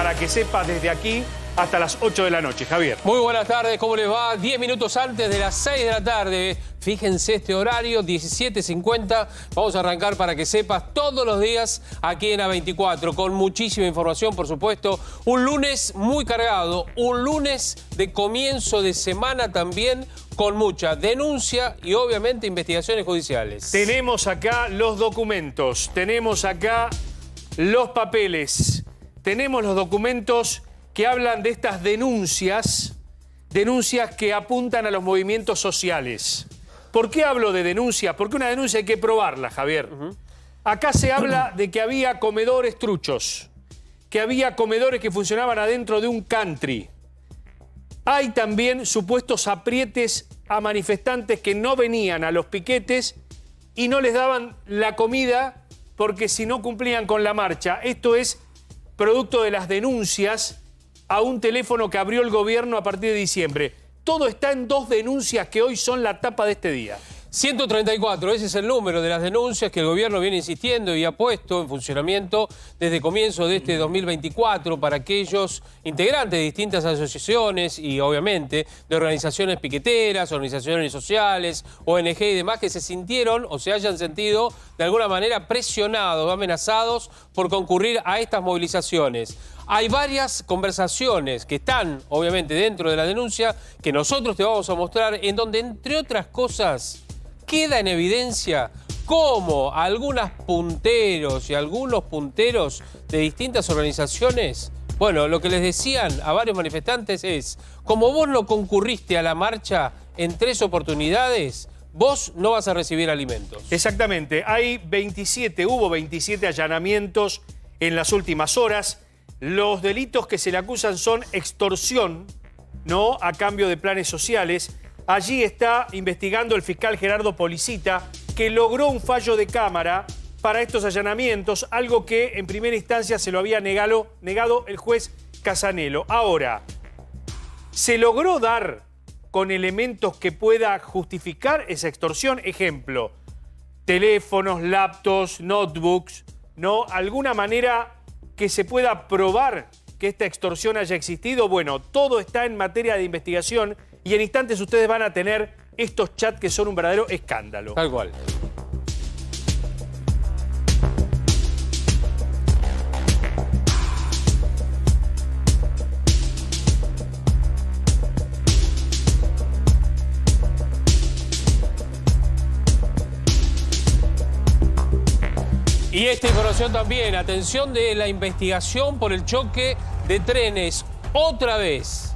para que sepas desde aquí hasta las 8 de la noche. Javier. Muy buenas tardes, ¿cómo les va? 10 minutos antes de las 6 de la tarde. Fíjense este horario, 17:50. Vamos a arrancar para que sepas todos los días aquí en A24, con muchísima información, por supuesto. Un lunes muy cargado, un lunes de comienzo de semana también, con mucha denuncia y obviamente investigaciones judiciales. Tenemos acá los documentos, tenemos acá los papeles, tenemos los documentos que hablan de estas denuncias que apuntan a los movimientos sociales. ¿Por qué hablo de denuncias? Porque una denuncia hay que probarla, Javier. Acá se habla de que había comedores truchos, que había comedores que funcionaban adentro de un country. Hay también supuestos aprietes a manifestantes que no venían a los piquetes y no les daban la comida porque si no cumplían con la marcha. Esto es producto de las denuncias a un teléfono que abrió el gobierno a partir de diciembre. Todo está en dos denuncias que hoy son la tapa de este día. 134, ese es el número de las denuncias que el gobierno viene insistiendo y ha puesto en funcionamiento desde comienzo de este 2024 para aquellos integrantes de distintas asociaciones y obviamente de organizaciones piqueteras, organizaciones sociales, ONG y demás que se sintieron o se hayan sentido de alguna manera presionados o amenazados por concurrir a estas movilizaciones. Hay varias conversaciones que están, obviamente, dentro de la denuncia que nosotros te vamos a mostrar, en donde, entre otras cosas, queda en evidencia cómo algunos punteros de distintas organizaciones, bueno, lo que les decían a varios manifestantes es, como vos no concurriste a la marcha en 3 oportunidades, vos no vas a recibir alimentos. Exactamente. Hubo 27 allanamientos en las últimas horas. Los delitos que se le acusan son extorsión, ¿no?, a cambio de planes sociales. Allí está investigando el fiscal Gerardo Policita, que logró un fallo de cámara para estos allanamientos, algo que en primera instancia se lo había negado el juez Casanelo. Ahora, ¿se logró dar con elementos que pueda justificar esa extorsión? Ejemplo, teléfonos, laptops, notebooks, ¿no? ¿Alguna manera que se pueda probar que esta extorsión haya existido? Bueno, todo está en materia de investigación y en instantes ustedes van a tener estos chats que son un verdadero escándalo. Tal cual. Y esta información también, atención de la investigación por el choque de trenes. Otra vez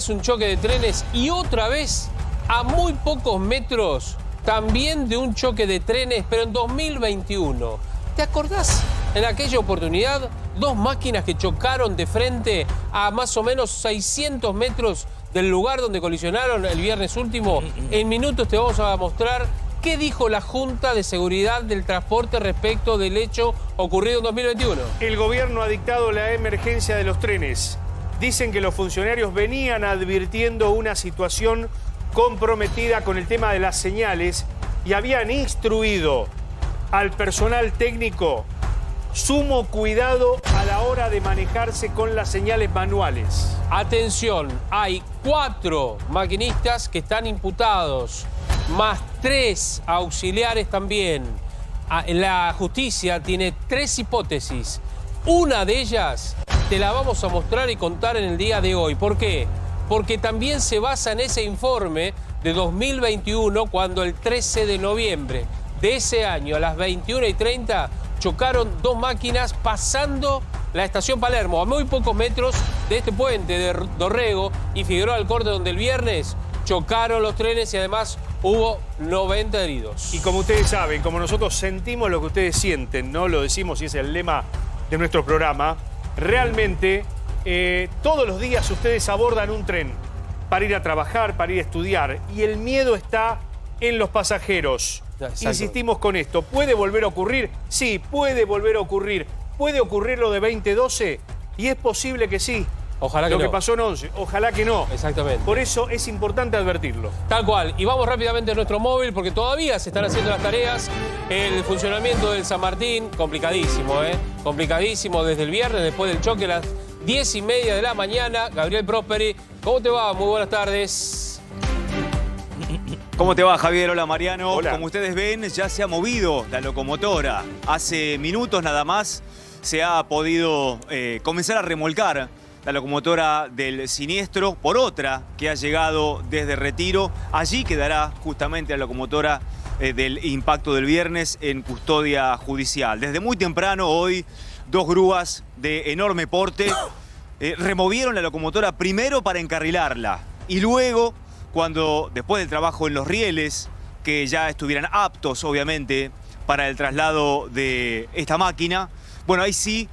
un choque de trenes y otra vez a muy pocos metros también de un choque de trenes, pero en 2021. ¿Te acordás? En aquella oportunidad, 2 máquinas que chocaron de frente a más o menos 600 metros del lugar donde colisionaron el viernes último. En minutos te vamos a mostrar ¿qué dijo la Junta de Seguridad del Transporte respecto del hecho ocurrido en 2021? El gobierno ha dictado la emergencia de los trenes. Dicen que los funcionarios venían advirtiendo una situación comprometida con el tema de las señales y habían instruido al personal técnico sumo cuidado a la hora de manejarse con las señales manuales. Atención, hay 4 maquinistas que están imputados, más 3 auxiliares también. La justicia tiene 3 hipótesis. Una de ellas te la vamos a mostrar y contar en el día de hoy. ¿Por qué? Porque también se basa en ese informe de 2021, cuando el 13 de noviembre de ese año, a las 21:30, chocaron 2 máquinas pasando la estación Palermo, a muy pocos metros de este puente de Dorrego y Figueroa Alcorte, donde el viernes chocaron los trenes y además hubo 90 heridos. Y como ustedes saben, como nosotros sentimos lo que ustedes sienten, no lo decimos y es el lema de nuestro programa, realmente todos los días ustedes abordan un tren para ir a trabajar, para ir a estudiar, y el miedo está en los pasajeros. Exacto. Insistimos con esto. ¿Puede volver a ocurrir? Sí, puede volver a ocurrir. ¿Puede ocurrir lo de 2012? Y es posible que sí. Ojalá que lo no. que pasó en 11. Ojalá que no. Exactamente. Por eso es importante advertirlo. Tal cual. Y vamos rápidamente a nuestro móvil porque todavía se están haciendo las tareas. El funcionamiento del San Martín, complicadísimo, ¿eh? Complicadísimo desde el viernes, después del choque, a las 10:30 de la mañana. Gabriel Prosperi, ¿cómo te va? Muy buenas tardes. ¿Cómo te va, Javier? Hola, Mariano. Hola. Como ustedes ven, ya se ha movido la locomotora. Hace minutos nada más se ha podido comenzar a remolcar la locomotora del siniestro por otra que ha llegado desde Retiro. Allí quedará justamente la locomotora del impacto del viernes en custodia judicial. Desde muy temprano hoy, 2 grúas de enorme porte removieron la locomotora primero para encarrilarla y luego, cuando después del trabajo en los rieles, que ya estuvieran aptos obviamente para el traslado de esta máquina, bueno, ahí sí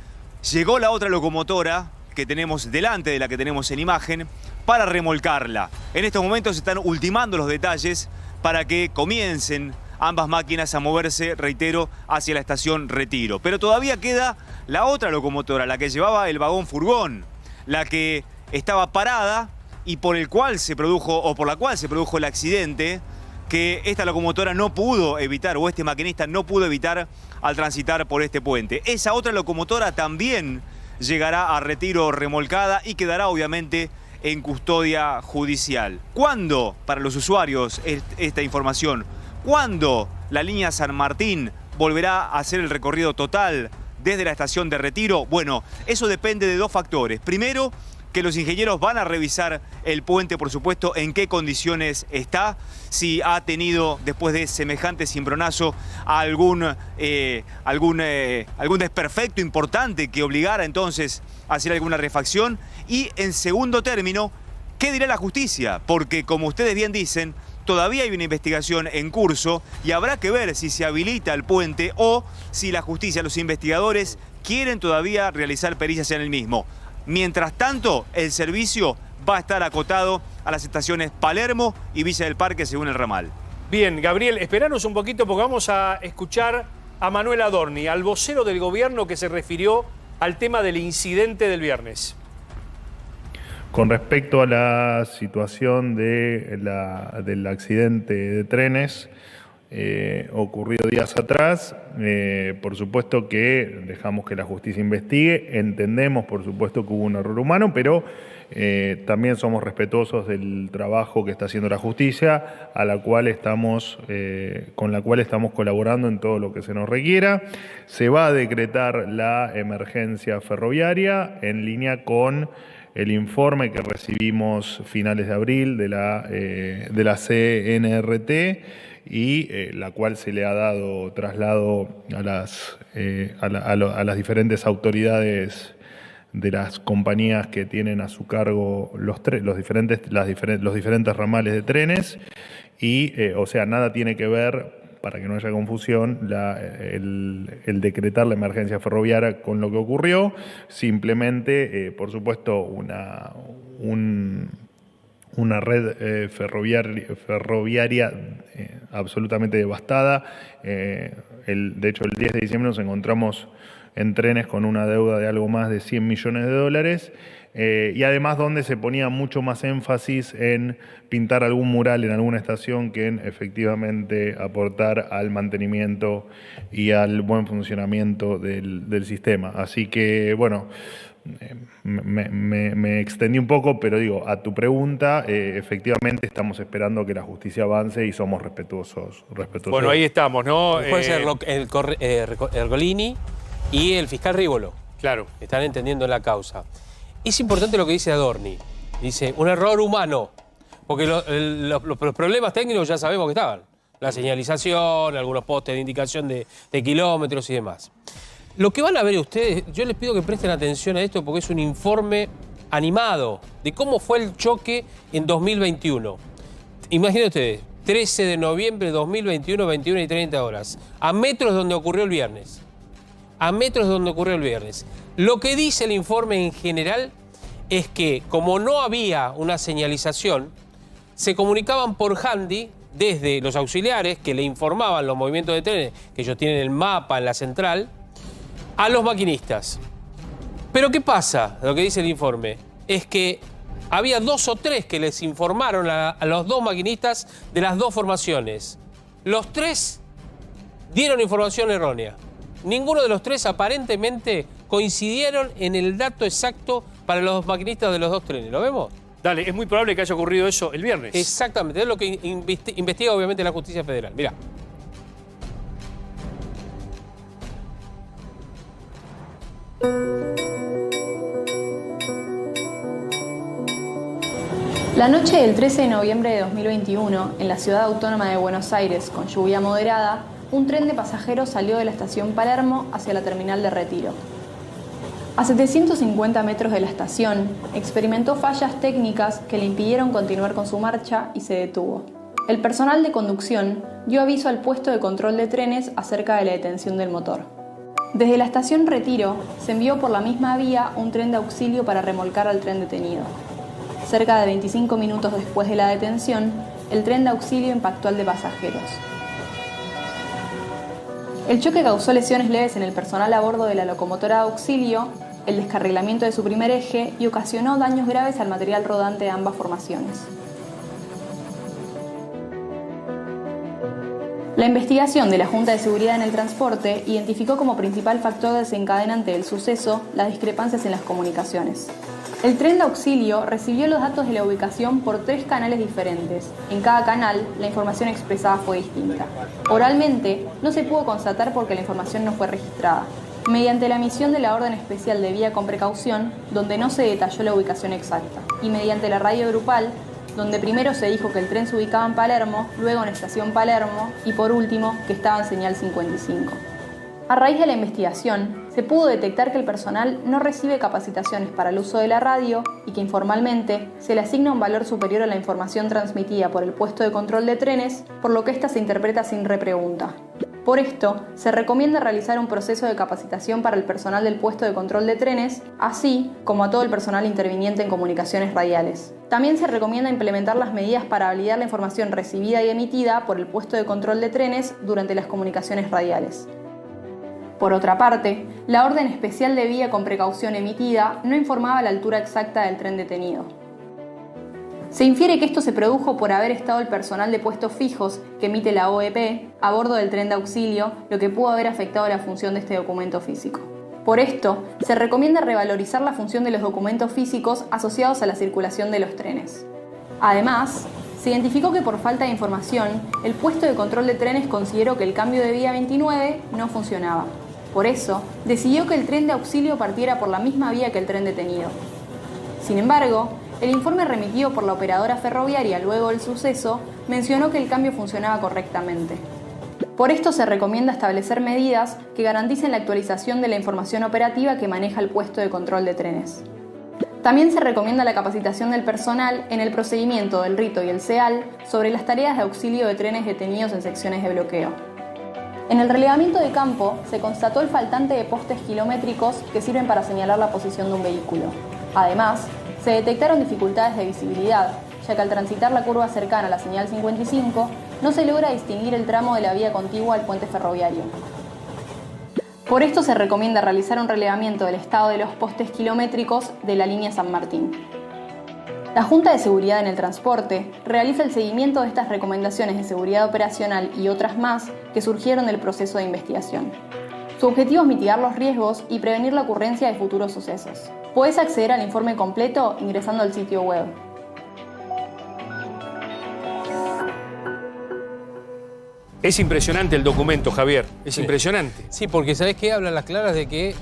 llegó la otra locomotora que tenemos delante de la que tenemos en imagen para remolcarla. En estos momentos se están ultimando los detalles para que comiencen ambas máquinas a moverse, reitero, hacia la estación Retiro. Pero todavía queda la otra locomotora, la que llevaba el vagón furgón, la que estaba parada y por la cual se produjo el accidente que esta locomotora no pudo evitar, o este maquinista no pudo evitar al transitar por este puente. Esa otra locomotora también llegará a Retiro remolcada y quedará obviamente en custodia judicial. ¿Cuándo, para los usuarios, esta información? ¿Cuándo la línea San Martín volverá a hacer el recorrido total desde la estación de Retiro? Bueno, eso depende de 2 factores. Primero, que los ingenieros van a revisar el puente, por supuesto, en qué condiciones está, si ha tenido, después de semejante cimbronazo, algún desperfecto importante que obligara entonces a hacer alguna refacción. Y en segundo término, ¿qué dirá la justicia? Porque, como ustedes bien dicen, todavía hay una investigación en curso y habrá que ver si se habilita el puente o si la justicia, los investigadores, quieren todavía realizar pericias en el mismo. Mientras tanto, el servicio va a estar acotado a las estaciones Palermo y Villa del Parque, según el ramal. Bien, Gabriel, esperanos un poquito porque vamos a escuchar a Manuel Adorni, al vocero del gobierno que se refirió al tema del incidente del viernes. Con respecto a la situación del accidente de trenes ocurrido días atrás, por supuesto que dejamos que la justicia investigue, entendemos por supuesto que hubo un error humano, pero también somos respetuosos del trabajo que está haciendo la justicia, con la cual estamos colaborando en todo lo que se nos requiera. Se va a decretar la emergencia ferroviaria en línea con el informe que recibimos finales de abril de la CNRT y la cual se le ha dado traslado a las diferentes autoridades de las compañías que tienen a su cargo los diferentes ramales de trenes y, o sea, nada tiene que ver, para que no haya confusión, el decretar la emergencia ferroviaria con lo que ocurrió. Simplemente, por supuesto, una red ferroviaria absolutamente devastada. De hecho, el 10 de diciembre nos encontramos en trenes con una deuda de algo más de $100 millones. Y además donde se ponía mucho más énfasis en pintar algún mural en alguna estación que en efectivamente aportar al mantenimiento y al buen funcionamiento del sistema. Así que, bueno, me extendí un poco, pero digo, a tu pregunta, efectivamente estamos esperando que la justicia avance y somos respetuosos. Bueno, ahí estamos, ¿no? Puede ser Ergolini y el fiscal Rívolo. Claro. Están entendiendo la causa. Es importante lo que dice Adorni. Dice, un error humano. Porque los problemas técnicos ya sabemos que estaban. La señalización, algunos postes de indicación de kilómetros y demás. Lo que van a ver ustedes, yo les pido que presten atención a esto porque es un informe animado de cómo fue el choque en 2021. Imaginen ustedes, 13 de noviembre de 2021, 21:30 horas. A metros de donde ocurrió el viernes. A metros de donde ocurrió el viernes. Lo que dice el informe en general es que, como no había una señalización, se comunicaban por handy desde los auxiliares que le informaban los movimientos de trenes, que ellos tienen el mapa en la central, a los maquinistas. Pero ¿qué pasa? Lo que dice el informe es que había 2 o 3 que les informaron a los 2 maquinistas de las 2 formaciones. Los 3 dieron información errónea. Ninguno de los 3 aparentemente coincidieron en el dato exacto para los maquinistas de los 2 trenes. ¿Lo vemos? Dale, es muy probable que haya ocurrido eso el viernes. Exactamente, es lo que investiga obviamente la justicia federal. Mirá. La noche del 13 de noviembre de 2021, en la ciudad autónoma de Buenos Aires, con lluvia moderada, un tren de pasajeros salió de la estación Palermo hacia la terminal de Retiro. A 750 metros de la estación, experimentó fallas técnicas que le impidieron continuar con su marcha y se detuvo. El personal de conducción dio aviso al puesto de control de trenes acerca de la detención del motor. Desde la estación Retiro, se envió por la misma vía un tren de auxilio para remolcar al tren detenido. Cerca de 25 minutos después de la detención, el tren de auxilio impactó al de pasajeros. El choque causó lesiones leves en el personal a bordo de la locomotora de auxilio, el descarrilamiento de su primer eje y ocasionó daños graves al material rodante de ambas formaciones. La investigación de la Junta de Seguridad en el Transporte identificó como principal factor desencadenante del suceso las discrepancias en las comunicaciones. El tren de auxilio recibió los datos de la ubicación por 3 canales diferentes. En cada canal, la información expresada fue distinta. Oralmente, no se pudo constatar porque la información no fue registrada. Mediante la emisión de la orden especial de vía con precaución, donde no se detalló la ubicación exacta, y mediante la radio grupal, donde primero se dijo que el tren se ubicaba en Palermo, luego en Estación Palermo y por último que estaba en señal 55. A raíz de la investigación, se pudo detectar que el personal no recibe capacitaciones para el uso de la radio y que informalmente se le asigna un valor superior a la información transmitida por el puesto de control de trenes, por lo que ésta se interpreta sin repregunta. Por esto, se recomienda realizar un proceso de capacitación para el personal del puesto de control de trenes, así como a todo el personal interviniente en comunicaciones radiales. También se recomienda implementar las medidas para validar la información recibida y emitida por el puesto de control de trenes durante las comunicaciones radiales. Por otra parte, la orden especial de vía con precaución emitida no informaba la altura exacta del tren detenido. Se infiere que esto se produjo por haber estado el personal de puestos fijos que emite la OEP a bordo del tren de auxilio, lo que pudo haber afectado la función de este documento físico. Por esto, se recomienda revalorizar la función de los documentos físicos asociados a la circulación de los trenes. Además, se identificó que por falta de información, el puesto de control de trenes consideró que el cambio de vía 29 no funcionaba. Por eso, decidió que el tren de auxilio partiera por la misma vía que el tren detenido. Sin embargo, el informe remitido por la operadora ferroviaria luego del suceso mencionó que el cambio funcionaba correctamente. Por esto se recomienda establecer medidas que garanticen la actualización de la información operativa que maneja el puesto de control de trenes. También se recomienda la capacitación del personal en el procedimiento del rito y el CEAL sobre las tareas de auxilio de trenes detenidos en secciones de bloqueo. En el relevamiento de campo se constató el faltante de postes kilométricos que sirven para señalar la posición de un vehículo. Además, se detectaron dificultades de visibilidad, ya que al transitar la curva cercana a la señal 55, no se logra distinguir el tramo de la vía contigua al puente ferroviario. Por esto se recomienda realizar un relevamiento del estado de los postes kilométricos de la línea San Martín. La Junta de Seguridad en el Transporte realiza el seguimiento de estas recomendaciones de seguridad operacional y otras más que surgieron del proceso de investigación. Su objetivo es mitigar los riesgos y prevenir la ocurrencia de futuros sucesos. Puedes acceder al informe completo ingresando al sitio web. Es impresionante el documento, Javier. Es impresionante. Sí, porque ¿sabés qué? Hablan las claras de que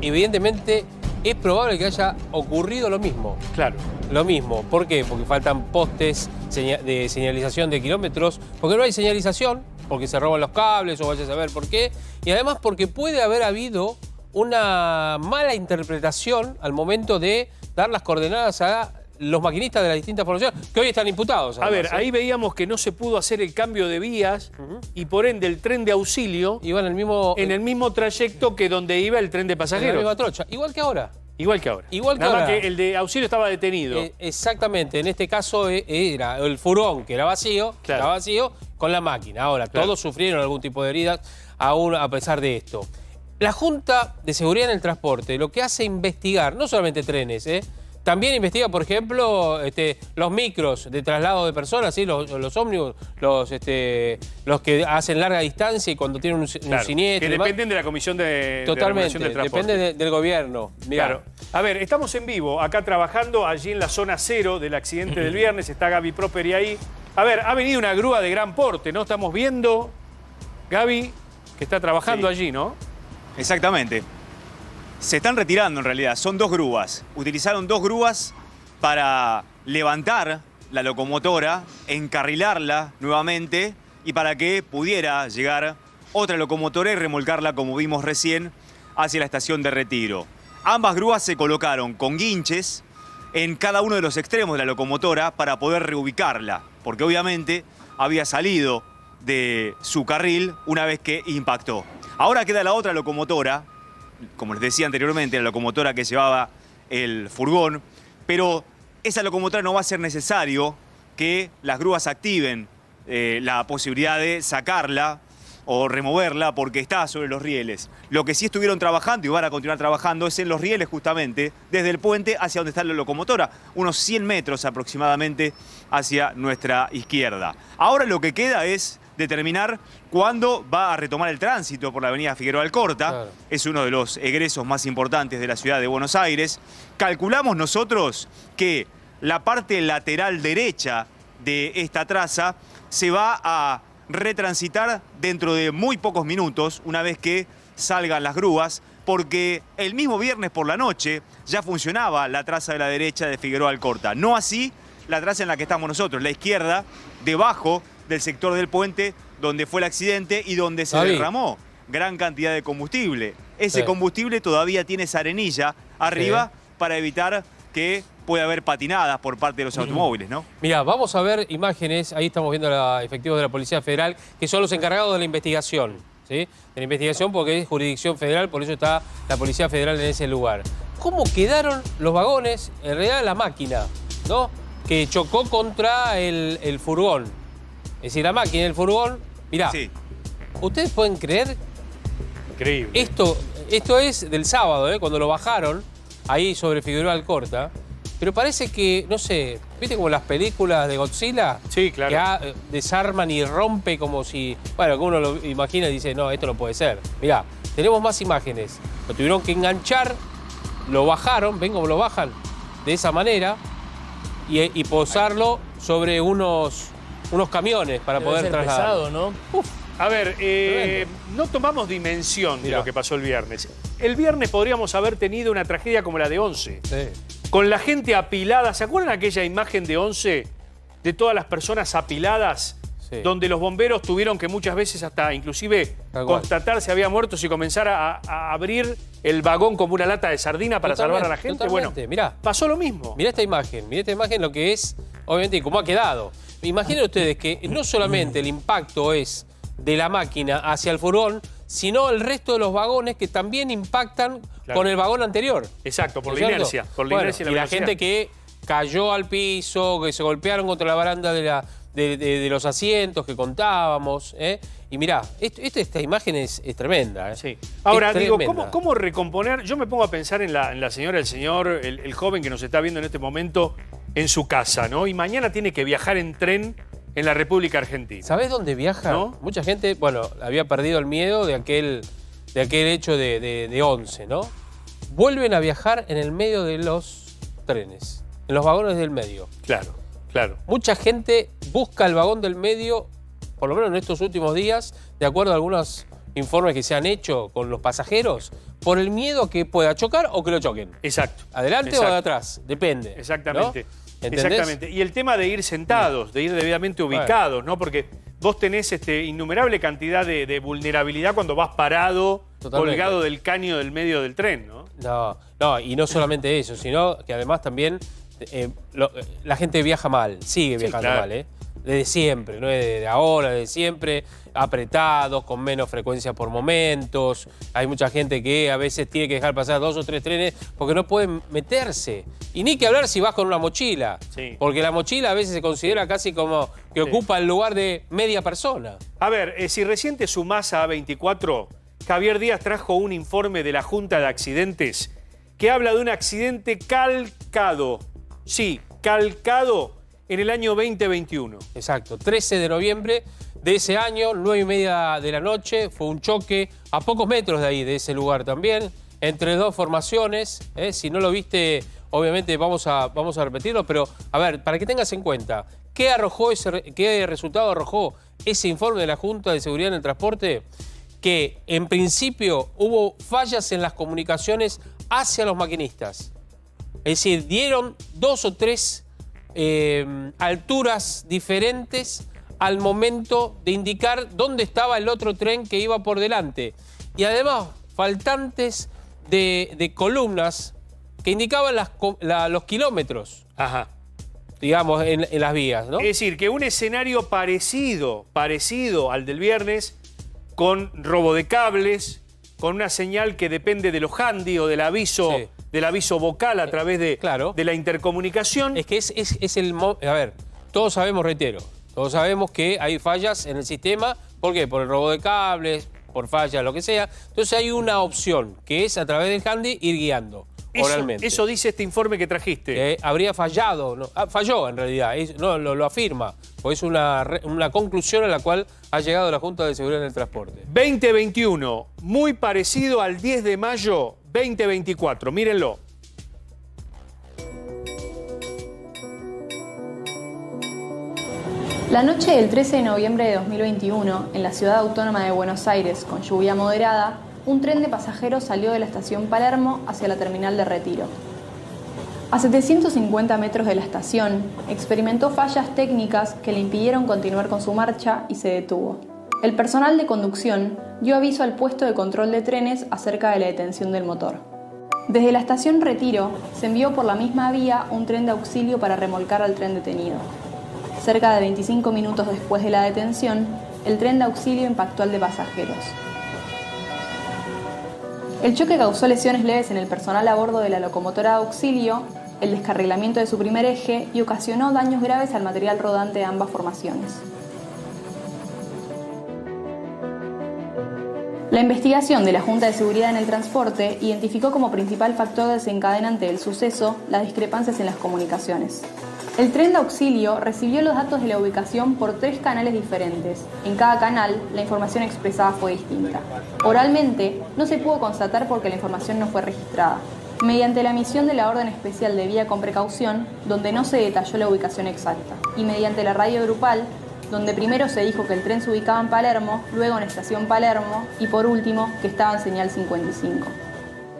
evidentemente es probable que haya ocurrido lo mismo. Claro. Lo mismo. ¿Por qué? Porque faltan postes de señalización de kilómetros, porque no hay señalización, porque se roban los cables o vaya a saber por qué, y además porque puede haber habido una mala interpretación al momento de dar las coordenadas a los maquinistas de las distintas formaciones, que hoy están imputados. Además, a ver, ahí veíamos que no se pudo hacer el cambio de vías y por ende el tren de auxilio iba en el mismo trayecto que donde iba el tren de pasajeros. En la misma trocha, igual que ahora. Igual que ahora. Igual que Nada ahora. más que el de auxilio estaba detenido. Exactamente, en este caso era el furgón que era vacío, Claro. estaba vacío con la máquina. Ahora, Claro. todos sufrieron algún tipo de heridas, aún a pesar de esto. La Junta de Seguridad en el Transporte lo que hace es investigar, no solamente trenes, También investiga, por ejemplo, los micros de traslado de personas, ¿sí? Los ómnibus, los que hacen larga distancia y cuando tienen un siniestro. Que dependen de la Comisión de Totalmente, Regulación del Transporte. depende del gobierno. Mirá. Claro. A ver, estamos en vivo, acá trabajando, allí en la zona cero del accidente del viernes. Está Gaby Properi ahí. A ver, ha venido una grúa de gran porte, ¿no? Estamos viendo, Gaby, que está trabajando allí, ¿no? Exactamente. Se están retirando en realidad, son 2 grúas. Utilizaron 2 grúas para levantar la locomotora, encarrilarla nuevamente y para que pudiera llegar otra locomotora y remolcarla, como vimos recién, hacia la estación de retiro. Ambas grúas se colocaron con guinches en cada uno de los extremos de la locomotora para poder reubicarla, porque obviamente había salido de su carril una vez que impactó. Ahora queda la otra locomotora, como les decía anteriormente, la locomotora que llevaba el furgón, pero esa locomotora no va a ser necesario que las grúas activen la posibilidad de sacarla o removerla porque está sobre los rieles. Lo que sí estuvieron trabajando y van a continuar trabajando es en los rieles justamente, desde el puente hacia donde está la locomotora, unos 100 metros aproximadamente hacia nuestra izquierda. Ahora lo que queda es determinar cuándo va a retomar el tránsito por la avenida Figueroa Alcorta. Claro. Es uno de los egresos más importantes de la ciudad de Buenos Aires. Calculamos nosotros que la parte lateral derecha de esta traza se va a retransitar dentro de muy pocos minutos, una vez que salgan las grúas, porque el mismo viernes por la noche ya funcionaba la traza de la derecha de Figueroa Alcorta. No así la traza en la que estamos nosotros, la izquierda, debajo del sector del puente donde fue el accidente y donde se derramó gran cantidad de combustible. Ese combustible todavía tiene esa arenilla arriba para evitar que pueda haber patinadas por parte de los automóviles, ¿no? Mirá, vamos a ver imágenes, ahí estamos viendo a efectivos de la Policía Federal, que son los encargados de la investigación, ¿sí? De la investigación porque es jurisdicción federal, por eso está la Policía Federal en ese lugar. ¿Cómo quedaron los vagones? En realidad la máquina, ¿no? Que chocó contra el furgón. Es decir, la máquina del furgón, mirá, Sí. ¿ustedes pueden creer? Increíble. Esto es del sábado, cuando lo bajaron, ahí sobre Figueroa Alcorta, pero parece que, no sé, ¿viste como las películas de Godzilla? Sí, claro. Que desarman y rompe como si, bueno, que uno lo imagina y dice, no, esto no puede ser. Mirá, tenemos más imágenes. Lo tuvieron que enganchar, lo bajaron, ven cómo lo bajan, de esa manera, y posarlo sobre unos camiones para Debe poder ser trasladar. pesado, ¿no? A ver, no tomamos dimensión de Mirá. lo que pasó el viernes. El viernes podríamos haber tenido una tragedia como la de Once. Sí. Con la gente apilada. ¿Se acuerdan aquella imagen de Once? De todas las personas apiladas. Sí. Donde los bomberos tuvieron que muchas veces hasta inclusive Tal cual. constatar si había muertos y comenzar a abrir el vagón como una lata de sardina para salvar a la gente. Totalmente. Bueno, Mirá. pasó lo mismo. Mirá esta imagen lo que es, obviamente, y cómo ha quedado. Imaginen ustedes que no solamente el impacto es de la máquina hacia el furgón, sino el resto de los vagones que también impactan con el vagón anterior. Exacto, por ¿No la es cierto? inercia. Por la Bueno, inercia y la y la velocidad. gente que cayó al piso, que se golpearon contra la baranda de los asientos que contábamos. Y mirá, esta imagen es tremenda. Sí. Ahora, Es digo, tremenda. ¿cómo recomponer? Yo me pongo a pensar en la señora, el señor, el joven que nos está viendo en este momento en su casa, ¿no? Y mañana tiene que viajar en tren en la República Argentina. ¿Sabés dónde viaja? ¿No? Mucha gente, bueno, había perdido el miedo de aquel hecho de Once, ¿no? Vuelven a viajar en el medio de los trenes, en los vagones del medio. Claro, claro. Mucha gente busca el vagón del medio, por lo menos en estos últimos días, de acuerdo a algunos informes que se han hecho con los pasajeros, por el miedo a que pueda chocar o que lo choquen. Exacto. ¿Adelante Exacto. o de atrás? Depende. Exactamente. ¿No? ¿Entendés? Exactamente. Y el tema de ir sentados, de ir debidamente ubicados, ¿no? Porque vos tenés innumerable cantidad de vulnerabilidad cuando vas parado, Totalmente. colgado del caño del medio del tren, ¿no? No, y no solamente eso, sino que además también la gente viaja mal, sigue Sí, viajando claro. mal, desde siempre, no es de ahora, desde siempre, apretados, con menos frecuencia por momentos. Hay mucha gente que a veces tiene que dejar pasar 2 o 3 trenes porque no pueden meterse. Y ni que hablar si vas con una mochila, Sí. porque la mochila a veces se considera casi como que ocupa el lugar de media persona. A ver, si recién te sumás a A24, Javier Díaz trajo un informe de la Junta de Accidentes que habla de un accidente calcado. Sí, calcado en el año 2021. Exacto, 13 de noviembre de ese año, 9:30 de la noche, fue un choque a pocos metros de ahí, de ese lugar también, entre dos formaciones. Si no lo viste, obviamente vamos a repetirlo, pero a ver, para que tengas en cuenta, ¿qué resultado arrojó ese informe de la Junta de Seguridad en el Transporte? Que en principio hubo fallas en las comunicaciones hacia los maquinistas. Es decir, dieron 2 o 3 alturas diferentes al momento de indicar dónde estaba el otro tren que iba por delante. Y además, faltantes de columnas que indicaban los kilómetros, digamos, en las vías, ¿no? Es decir, que un escenario parecido al del viernes, con robo de cables, con una señal que depende de los handy o del aviso, Sí. del aviso vocal a través de, Claro. de la intercomunicación. Es que es el... A ver, todos sabemos, reitero, todos sabemos que hay fallas en el sistema. ¿Por qué? Por el robo de cables, por fallas, lo que sea. Entonces hay una opción, que es a través del handy ir guiando oralmente. Eso dice este informe que trajiste. Habría fallado, ¿no? Falló en realidad, no, lo afirma, porque es una conclusión a la cual ha llegado la Junta de Seguridad en el Transporte. 2021, muy parecido al 10 de mayo 2024. Mírenlo. La noche del 13 de noviembre de 2021, en la ciudad autónoma de Buenos Aires, con lluvia moderada, un tren de pasajeros salió de la estación Palermo hacia la terminal de Retiro. A 750 metros de la estación, experimentó fallas técnicas que le impidieron continuar con su marcha y se detuvo. El personal de conducción dio aviso al puesto de control de trenes acerca de la detención del motor. Desde la estación Retiro, se envió por la misma vía un tren de auxilio para remolcar al tren detenido. Cerca de 25 minutos después de la detención, el tren de auxilio impactó al de pasajeros. El choque causó lesiones leves en el personal a bordo de la locomotora de auxilio, el descarrilamiento de su primer eje y ocasionó daños graves al material rodante de ambas formaciones. La investigación de la Junta de Seguridad en el Transporte identificó como principal factor desencadenante del suceso las discrepancias en las comunicaciones. El tren de auxilio recibió los datos de la ubicación por 3 canales diferentes. En cada canal, la información expresada fue distinta. Oralmente, no se pudo constatar porque la información no fue registrada. Mediante la emisión de la orden especial de vía con precaución, donde no se detalló la ubicación exacta, y mediante la radio grupal, donde primero se dijo que el tren se ubicaba en Palermo, luego en Estación Palermo y por último que estaba en señal 55.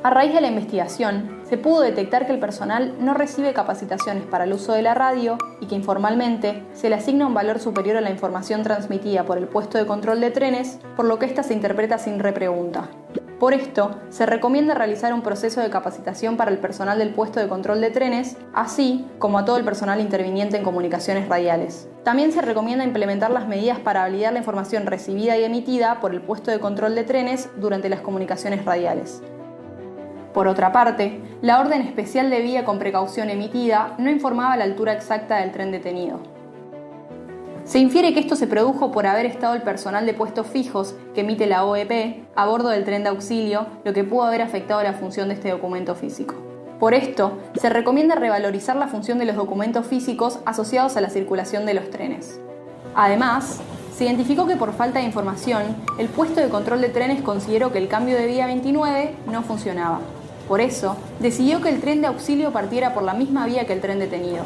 A raíz de la investigación, se pudo detectar que el personal no recibe capacitaciones para el uso de la radio y que informalmente se le asigna un valor superior a la información transmitida por el puesto de control de trenes, por lo que ésta se interpreta sin repregunta. Por esto, se recomienda realizar un proceso de capacitación para el personal del puesto de control de trenes, así como a todo el personal interviniente en comunicaciones radiales. También se recomienda implementar las medidas para validar la información recibida y emitida por el puesto de control de trenes durante las comunicaciones radiales. Por otra parte, la orden especial de vía con precaución emitida no informaba la altura exacta del tren detenido. Se infiere que esto se produjo por haber estado el personal de puestos fijos que emite la OEP a bordo del tren de auxilio, lo que pudo haber afectado la función de este documento físico. Por esto, se recomienda revalorizar la función de los documentos físicos asociados a la circulación de los trenes. Además, se identificó que por falta de información, el puesto de control de trenes consideró que el cambio de vía 29 no funcionaba. Por eso, decidió que el tren de auxilio partiera por la misma vía que el tren detenido.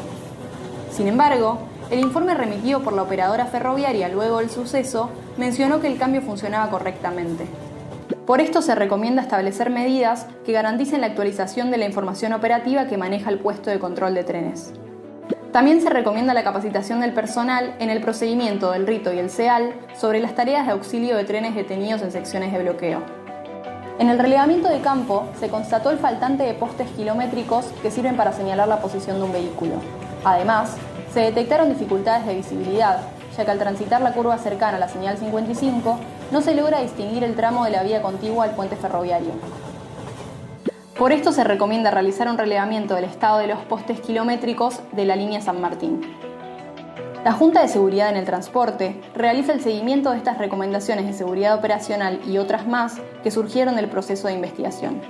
Sin embargo, el informe remitido por la operadora ferroviaria luego del suceso mencionó que el cambio funcionaba correctamente. Por esto se recomienda establecer medidas que garanticen la actualización de la información operativa que maneja el puesto de control de trenes. También se recomienda la capacitación del personal en el procedimiento del rito y el CEAL sobre las tareas de auxilio de trenes detenidos en secciones de bloqueo. En el relevamiento de campo se constató el faltante de postes kilométricos que sirven para señalar la posición de un vehículo. Además, se detectaron dificultades de visibilidad, ya que al transitar la curva cercana a la señal 55 no se logra distinguir el tramo de la vía contigua al puente ferroviario. Por esto se recomienda realizar un relevamiento del estado de los postes kilométricos de la línea San Martín. La Junta de Seguridad en el Transporte realiza el seguimiento de estas recomendaciones de seguridad operacional y otras más que surgieron del proceso de investigación.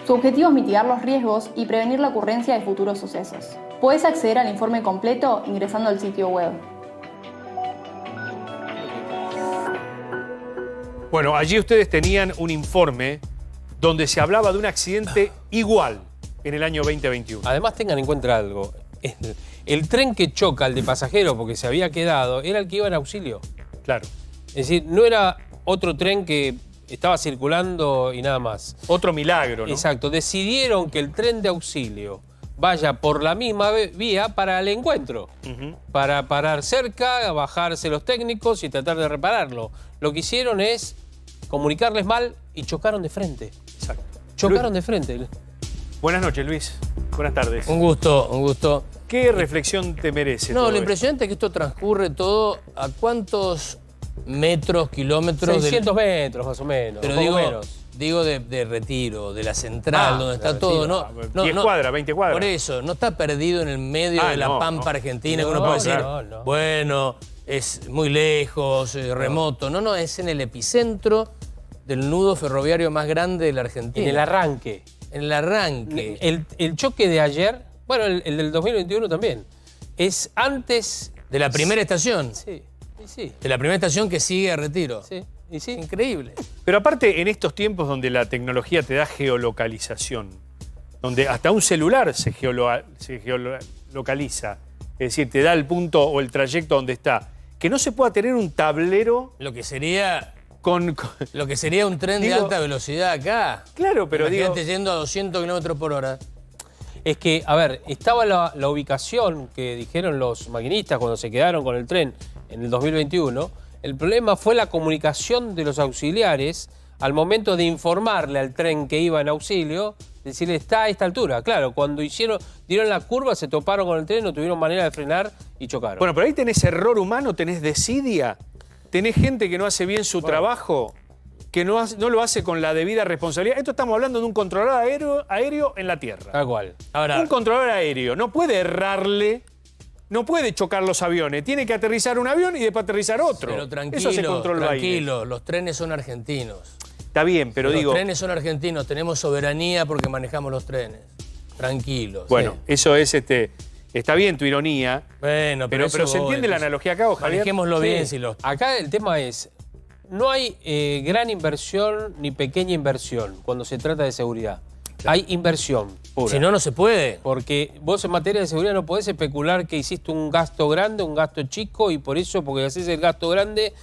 Su objetivo es mitigar los riesgos y prevenir la ocurrencia de futuros sucesos. Puedes acceder al informe completo ingresando al sitio web. Bueno, allí ustedes tenían un informe donde se hablaba de un accidente igual en el año 2021. Además, tengan en cuenta algo. El tren que choca al de pasajeros porque se había quedado era el que iba en auxilio. Claro. Es decir, no era otro tren que estaba circulando y nada más. Otro milagro, ¿no? Exacto. Decidieron que el tren de auxilio vaya por la misma vía para el encuentro. Para parar cerca, bajarse los técnicos y tratar de repararlo. Lo que hicieron es comunicarles mal y chocaron de frente. Exacto. Chocaron de frente. Buenas noches, Luis. Buenas tardes. Un gusto, un gusto. ¿Qué reflexión te merece No, todo lo esto? impresionante es que esto transcurre todo a cuántos metros, kilómetros... 600 metros más o menos. Pero un poco menos. digo de Retiro, de la central, donde está todo. No, 10 cuadras, 20 cuadras. Por eso, no está perdido en el medio de la pampa argentina, que uno No, puede decir, no. bueno, es muy lejos, remoto. No, es en el epicentro del nudo ferroviario más grande de la Argentina. En el arranque. En el arranque. El choque de ayer, bueno, el del 2021 también, es antes... De la primera estación. Sí, sí, De la primera estación que sigue a Retiro. sí. Y sí. Increíble. Pero aparte, en estos tiempos donde la tecnología te da geolocalización, donde hasta un celular se geolocaliza, es decir, te da el punto o el trayecto donde está, que no se pueda tener un tablero Lo que sería con un tren de Digo, alta velocidad acá. claro, pero digo, Imagínate yendo a 200 kilómetros por hora. Es que, a ver, estaba la ubicación que dijeron los maquinistas cuando se quedaron con el tren en el 2021. El problema fue la comunicación de los auxiliares al momento de informarle al tren que iba en auxilio, decirle, está a esta altura. Claro, cuando dieron la curva, se toparon con el tren, no tuvieron manera de frenar y chocaron. bueno, pero ahí tenés error humano, tenés desidia, tenés gente que no hace bien su trabajo, que no lo hace con la debida responsabilidad. Esto estamos hablando de un controlador aéreo en la tierra. Tal cual. Ahora, Un controlador aéreo no puede errarle, no puede chocar los aviones. Tiene que aterrizar un avión y después aterrizar otro. pero Eso hace control aire. tranquilo, los trenes son argentinos. Está bien, pero los digo... trenes son argentinos, tenemos soberanía porque manejamos los trenes. Tranquilos. Bueno, eso es está bien tu ironía, Bueno, pero eso se entiende la analogía acá, Javier. Manejémoslo bien, Sí. si los... Acá el tema es, no hay gran inversión ni pequeña inversión cuando se trata de seguridad. Hay inversión pura. Si no, no se puede. Porque vos en materia de seguridad no podés especular que hiciste un gasto grande, un gasto chico, y por eso, porque haces el gasto grande,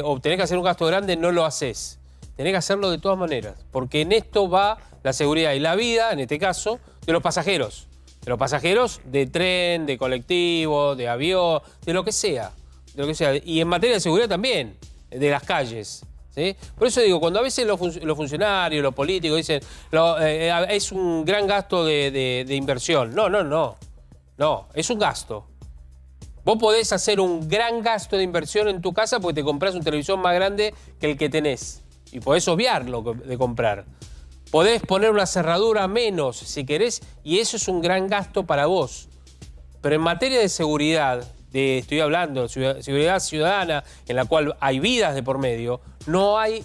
o tenés que hacer un gasto grande, no lo haces. Tenés que hacerlo de todas maneras, porque en esto va la seguridad y la vida, en este caso, de los pasajeros. De los pasajeros de tren, de colectivo, de avión, de lo que sea. De lo que sea. Y en materia de seguridad también, de las calles. ¿Sí? Por eso digo, cuando a veces los funcionarios, los políticos dicen es un gran gasto de inversión. No, es un gasto. Vos podés hacer un gran gasto de inversión en tu casa porque te compras un televisor más grande que el que tenés. Y podés obviarlo de comprar. Podés poner una cerradura menos si querés y eso es un gran gasto para vos. Pero en materia de seguridad, estoy hablando de seguridad ciudadana, en la cual hay vidas de por medio, no hay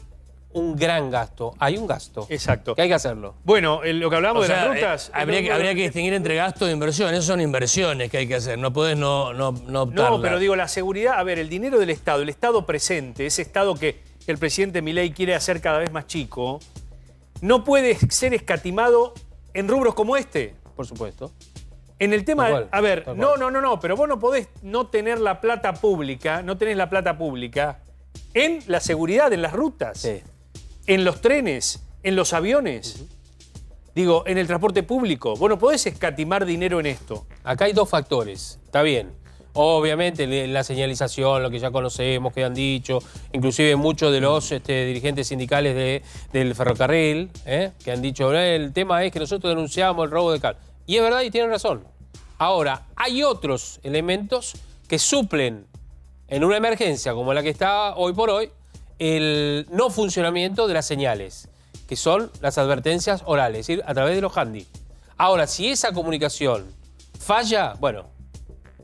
un gran gasto, hay un gasto. Exacto. Que hay que hacerlo. Bueno, lo que hablamos O sea, de las rutas... habría que distinguir entre gasto e inversión. Esas son inversiones que hay que hacer. No podés no optarla. No, pero digo, la seguridad, a ver, el dinero del Estado, el Estado presente, ese Estado que el presidente Milei quiere hacer cada vez más chico, no puede ser escatimado en rubros como este. Por supuesto. En el tema, Tal cual, a ver, tal no, cual. pero vos no podés no tener la plata pública, no tenés la plata pública en la seguridad, en las rutas, Sí. en los trenes, en los aviones. Digo, en el transporte público. Vos no podés escatimar dinero en esto. Acá hay dos factores, está bien. Obviamente la señalización, lo que ya conocemos, que han dicho, inclusive muchos de los dirigentes sindicales del ferrocarril, que han dicho, el tema es que nosotros denunciamos el robo de carga. Y es verdad y tienen razón. Ahora, hay otros elementos que suplen en una emergencia como la que está hoy por hoy, el no funcionamiento de las señales, que son las advertencias orales, es decir, a través de los handy. Ahora, si esa comunicación falla, bueno,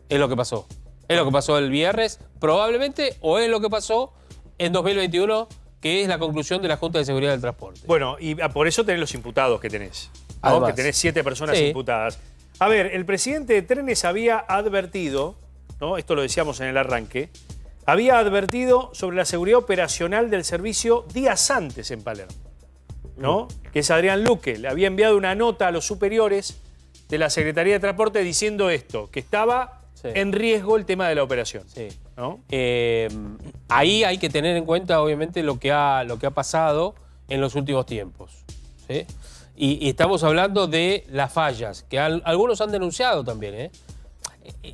es lo que pasó. Es lo que pasó el viernes, probablemente, o es lo que pasó en 2021 que es la conclusión de la Junta de Seguridad del Transporte. Bueno, y por eso tenés los imputados que tenés. ¿no? Además. Que tenés 7 personas Sí. imputadas. A ver, el presidente de Trenes había advertido, ¿no? Esto lo decíamos en el arranque, había advertido sobre la seguridad operacional del servicio días antes en Palermo, ¿no? Que es Adrián Luque. Le había enviado una nota a los superiores de la Secretaría de Transporte diciendo esto, que estaba en riesgo el tema de la operación. Sí. ¿no? Ahí hay que tener en cuenta, obviamente, lo que ha pasado en los últimos tiempos. ¿Sí? Y estamos hablando de las fallas, que algunos han denunciado también.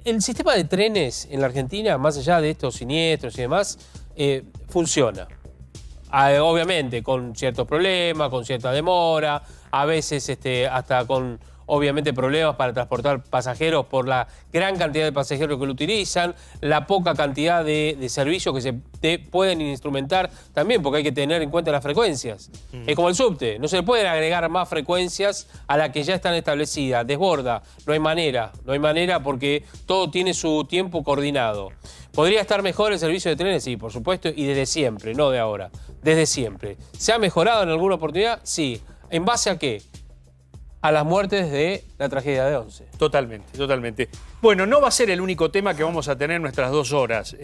El sistema de trenes en la Argentina, más allá de estos siniestros y demás, funciona. Obviamente, con ciertos problemas, con cierta demora, a veces hasta con, obviamente, problemas para transportar pasajeros por la gran cantidad de pasajeros que lo utilizan, la poca cantidad de servicios que se pueden instrumentar también, porque hay que tener en cuenta las frecuencias. Es como el subte, no se le pueden agregar más frecuencias a las que ya están establecidas, desborda, no hay manera porque todo tiene su tiempo coordinado. ¿Podría estar mejor el servicio de trenes? Sí, por supuesto, y desde siempre, no de ahora, desde siempre. ¿Se ha mejorado en alguna oportunidad? Sí. ¿En base a qué? A las muertes de la tragedia de Once. Totalmente, totalmente. Bueno, no va a ser el único tema que vamos a tener en nuestras 2 horas.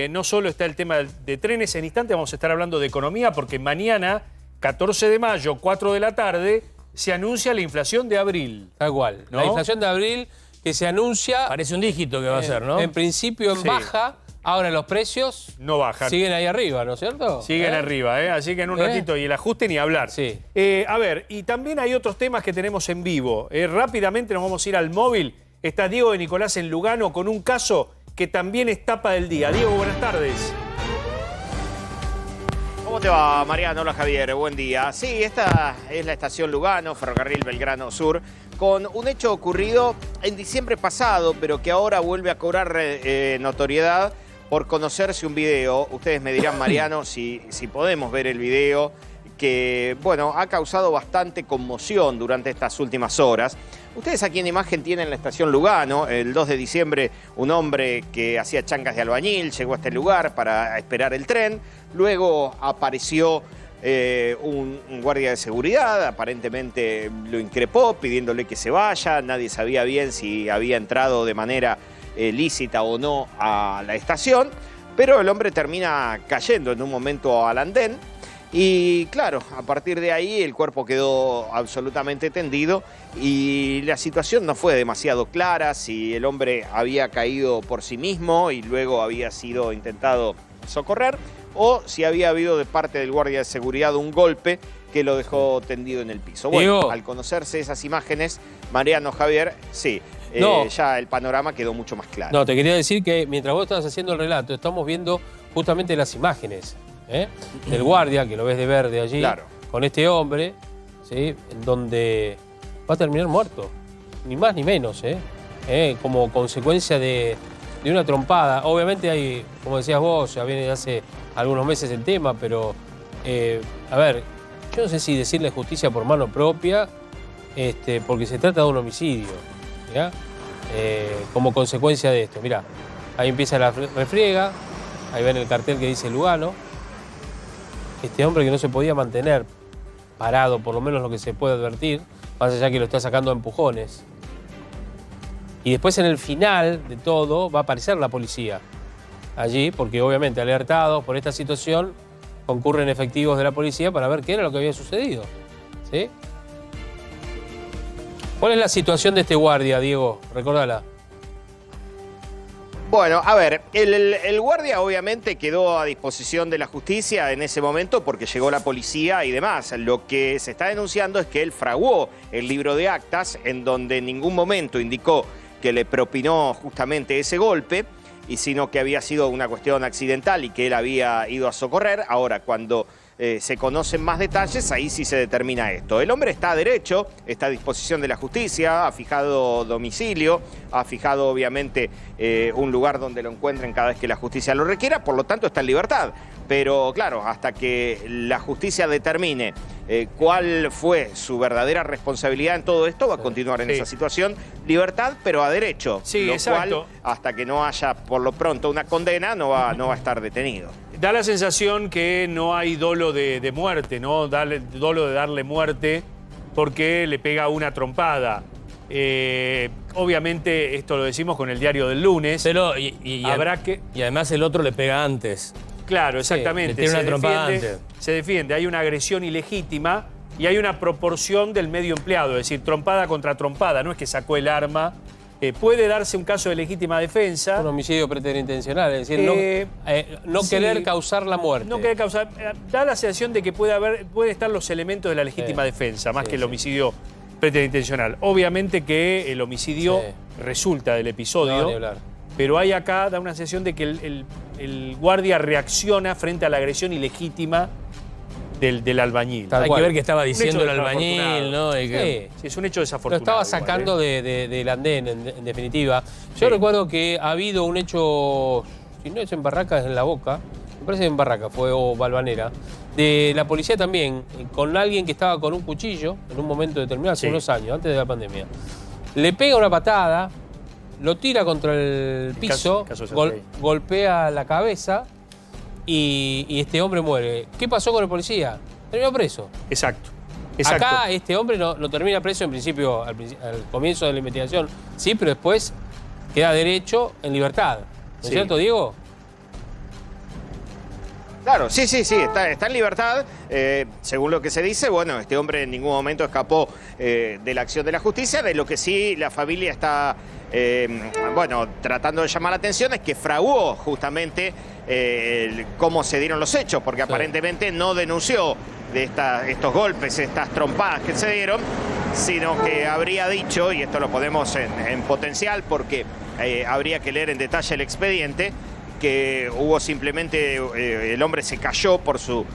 No solo está el tema de trenes, en instante vamos a estar hablando de economía, porque mañana, 14 de mayo, 4 de la tarde, se anuncia la inflación de abril. Tal cual. ¿No? La inflación de abril que se anuncia... Parece un dígito que va a ser, ¿no? En principio en Sí. baja, ahora los precios No bajan. siguen ahí arriba, ¿no es cierto? Siguen arriba, así que en un ratito, y el ajuste ni hablar. Sí. A ver, y también hay otros temas que tenemos en vivo. Rápidamente nos vamos a ir al móvil. Está Diego de Nicolás en Lugano con un caso que también es tapa del día. Diego, buenas tardes. ¿Cómo te va, Mariano? Hola, Javier. Buen día. Sí, esta es la estación Lugano, Ferrocarril Belgrano Sur, con un hecho ocurrido en diciembre pasado, pero que ahora vuelve a cobrar notoriedad por conocerse un video. Ustedes me dirán, Mariano, si podemos ver el video, que, bueno, ha causado bastante conmoción durante estas últimas horas. Ustedes aquí en imagen tienen la estación Lugano. El 2 de diciembre, un hombre que hacía chancas de albañil llegó a este lugar para esperar el tren. Luego apareció un guardia de seguridad, aparentemente lo increpó pidiéndole que se vaya. Nadie sabía bien si había entrado de manera lícita o no a la estación, pero el hombre termina cayendo en un momento al andén. Y claro, a partir de ahí el cuerpo quedó absolutamente tendido y la situación no fue demasiado clara, si el hombre había caído por sí mismo y luego había sido intentado socorrer, o si había habido de parte del guardia de seguridad un golpe que lo dejó tendido en el piso. Bueno, Diego. al conocerse esas imágenes, Mariano, Javier, sí, ya el panorama quedó mucho más claro. No, te quería decir que mientras vos estabas haciendo el relato, estamos viendo justamente las imágenes del guardia, que lo ves de verde allí, Claro. con este hombre, ¿sí? En donde va a terminar muerto, ni más ni menos, como consecuencia de una trompada. Obviamente hay, como decías vos, ya viene de hace algunos meses el tema, pero, a ver, yo no sé si decirle justicia por mano propia, porque se trata de un homicidio, ¿ya? Como consecuencia de esto. Mirá, ahí empieza la refriega, ahí ven el cartel que dice Lugano. Este hombre que no se podía mantener parado, por lo menos lo que se puede advertir, más allá que lo está sacando a empujones. Y después en el final de todo va a aparecer la policía allí, porque obviamente alertados por esta situación concurren efectivos de la policía para ver qué era lo que había sucedido. ¿Sí? ¿Cuál es la situación de este guardia, Diego? Recordala. Bueno, a ver, el guardia obviamente quedó a disposición de la justicia en ese momento porque llegó la policía y demás. Lo que se está denunciando es que él fraguó el libro de actas en donde en ningún momento indicó que le propinó justamente ese golpe, y sino que había sido una cuestión accidental y que él había ido a socorrer. Ahora, cuando se conocen más detalles, ahí sí se determina esto. El hombre está a derecho, está a disposición de la justicia, ha fijado domicilio, ha fijado obviamente un lugar donde lo encuentren cada vez que la justicia lo requiera, por lo tanto está en libertad. Pero claro, hasta que la justicia determine cuál fue su verdadera responsabilidad en todo esto, va a continuar en esa situación. Libertad, pero a derecho. Sí, lo exacto. cual, hasta que no haya por lo pronto una condena, no va a estar detenido. Da la sensación que no hay dolo de muerte, ¿no? Dolo de darle muerte porque le pega una trompada. Obviamente, esto lo decimos con el diario del lunes. Pero, habrá que... y además el otro le pega antes. Claro, exactamente. Sí, le tiene una trompada antes. Se defiende, hay una agresión ilegítima y hay una proporción del medio empleado, es decir, trompada contra trompada, no es que sacó el arma. Puede darse un caso de legítima defensa. Un homicidio preterintencional, es decir, no sí, querer causar la muerte. No querer causar. Da la sensación de que pueden estar los elementos de la legítima defensa, más que el homicidio preterintencional. Obviamente que el homicidio resulta del episodio. No, ni hablar. Pero hay acá, da una sensación de que el guardia reacciona frente a la agresión ilegítima del albañil. Hay que ver qué estaba diciendo el albañil, ¿no? Sí, es un hecho Lo desafortunado. estaba sacando del andén, en definitiva. Yo recuerdo que ha habido un hecho, si no es en Barracas, es en La Boca, me parece en Barracas, o Valvanera, de la policía también, con alguien que estaba con un cuchillo, en un momento determinado, hace unos años, antes de la pandemia. Le pega una patada, lo tira contra el piso, golpea la cabeza y este hombre muere. ¿Qué pasó con el policía? Terminó preso. Exacto. Acá este hombre no termina preso en principio, al comienzo de la investigación, sí, pero después queda derecho en libertad. ¿No es cierto, Diego? Claro, sí, está en libertad. Según lo que se dice, bueno, este hombre en ningún momento escapó de la acción de la justicia. De lo que sí la familia está, tratando de llamar la atención es que fraguó justamente cómo se dieron los hechos, porque aparentemente no denunció de estos golpes, estas trompadas que se dieron, sino que habría dicho, y esto lo ponemos en potencial porque habría que leer en detalle el expediente, que hubo simplemente, el hombre se cayó por su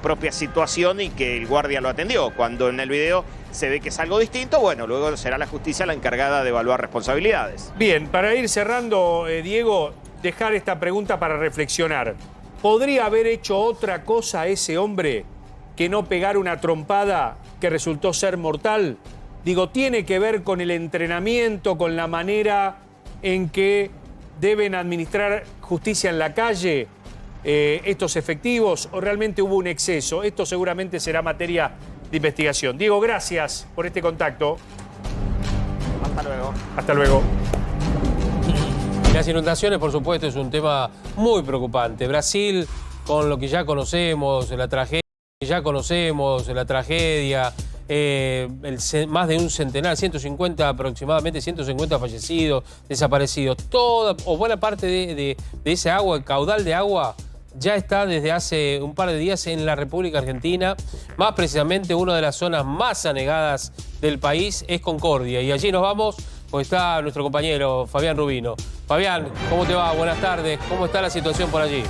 propia situación y que el guardia lo atendió. Cuando en el video se ve que es algo distinto, bueno, luego será la justicia la encargada de evaluar responsabilidades. Bien, para ir cerrando, Diego, dejar esta pregunta para reflexionar. ¿Podría haber hecho otra cosa ese hombre que no pegar una trompada que resultó ser mortal? Digo, ¿tiene que ver con el entrenamiento, con la manera en que deben administrar justicia en la calle estos efectivos, o realmente hubo un exceso? Esto seguramente será materia de investigación. Diego, gracias por este contacto. Hasta luego. Hasta luego. Las inundaciones, por supuesto, es un tema muy preocupante. Brasil, con lo que ya conocemos, la tragedia, más de un centenar, 150 aproximadamente, 150 fallecidos, desaparecidos. Toda o buena parte de ese agua, el caudal de agua, ya está desde hace un par de días en la República Argentina. Más precisamente, una de las zonas más anegadas del país es Concordia. Y allí nos vamos, pues está nuestro compañero Fabián Rubino. Fabián, ¿cómo te va? Buenas tardes. ¿Cómo está la situación por allí?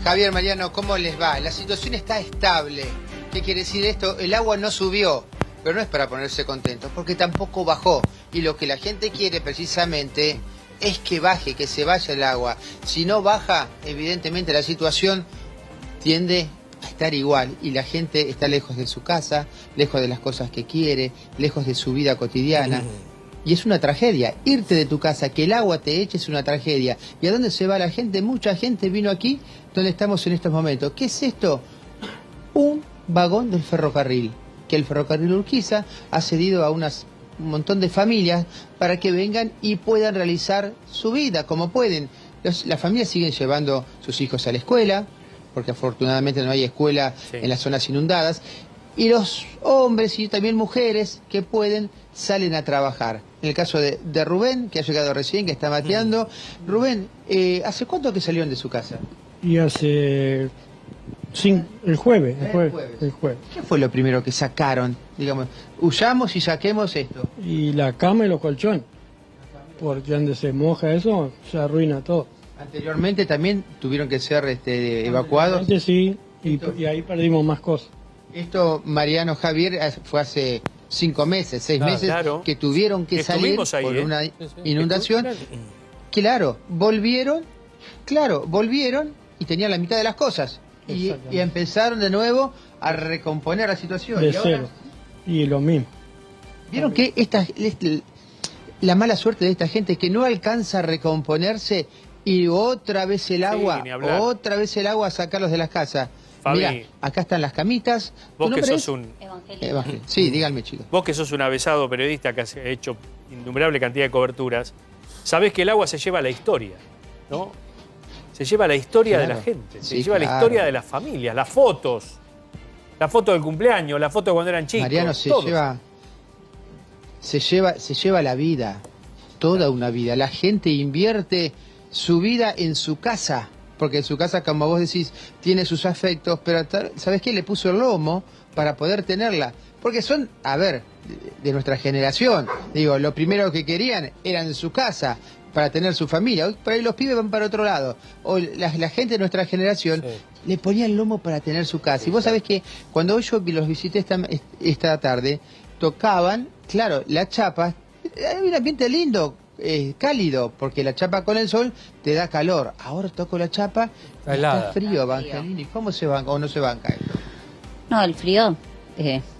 Javier, Mariano, ¿cómo les va? La situación está estable. ¿Qué quiere decir esto? El agua no subió, pero no es para ponerse contentos, porque tampoco bajó. Y lo que la gente quiere precisamente es que baje, que se vaya el agua. Si no baja, evidentemente la situación tiende a estar igual y la gente está lejos de su casa, lejos de las cosas que quiere, lejos de su vida cotidiana. Y es una tragedia. Irte de tu casa, que el agua te eche, es una tragedia. ¿Y a dónde se va la gente? Mucha gente vino aquí donde estamos en estos momentos. ¿Qué es esto? Un vagón del ferrocarril, que el ferrocarril Urquiza ha cedido a un montón de familias para que vengan y puedan realizar su vida como pueden. Las familias siguen llevando sus hijos a la escuela, porque afortunadamente no hay escuela en las zonas inundadas, y los hombres y también mujeres que pueden salen a trabajar. En el caso de Rubén, que ha llegado recién, que está mateando. Rubén, ¿hace cuánto que salieron de su casa? Y hace... el jueves. ¿Qué fue lo primero que sacaron? Digamos, huyamos y saquemos esto. Y la cama y los colchones. Porque donde se moja eso, se arruina todo. Anteriormente también tuvieron que ser evacuados. Sí, y ahí perdimos más cosas. Esto, Mariano, Javier, fue hace 5 meses, 6 meses, que tuvieron que salir ahí, por una inundación. Claro, volvieron y tenían la mitad de las cosas. Y empezaron de nuevo a recomponer la situación. De cero. Y lo mismo. ¿Vieron que la mala suerte de esta gente que no alcanza a recomponerse Y otra vez el agua, ni hablar. otra vez el agua a sacarlos de las casas. Fabi, Mirá, acá están las camitas. ¿Tu Vos que nombre sos es? un... Evangelina. Sí, díganme, chicos. Vos que sos un avesado periodista que has hecho innumerable cantidad de coberturas, sabés que el agua se lleva a la historia, ¿no? Se lleva a la historia de la gente, se Sí, lleva a la claro. historia de las familias, las fotos, la foto del cumpleaños, la foto de cuando eran chicos. Mariano, todo. se lleva la vida, toda una vida. La gente invierte su vida en su casa, porque en su casa, como vos decís, tiene sus afectos, pero ¿sabés qué? Le puso el lomo para poder tenerla. Porque son, a ver, de nuestra generación, digo, lo primero que querían eran en su casa, para tener su familia. Hoy por ahí los pibes van para otro lado. Hoy la gente de nuestra generación le ponía el lomo para tener su casa. Y vos sabés que cuando yo los visité esta tarde, tocaban, claro, la chapa, hay un ambiente lindo, cálido, porque la chapa con el sol te da calor. Ahora toco la chapa, está frío, Evangelina. ¿Y cómo se banca o no se banca esto? No, el frío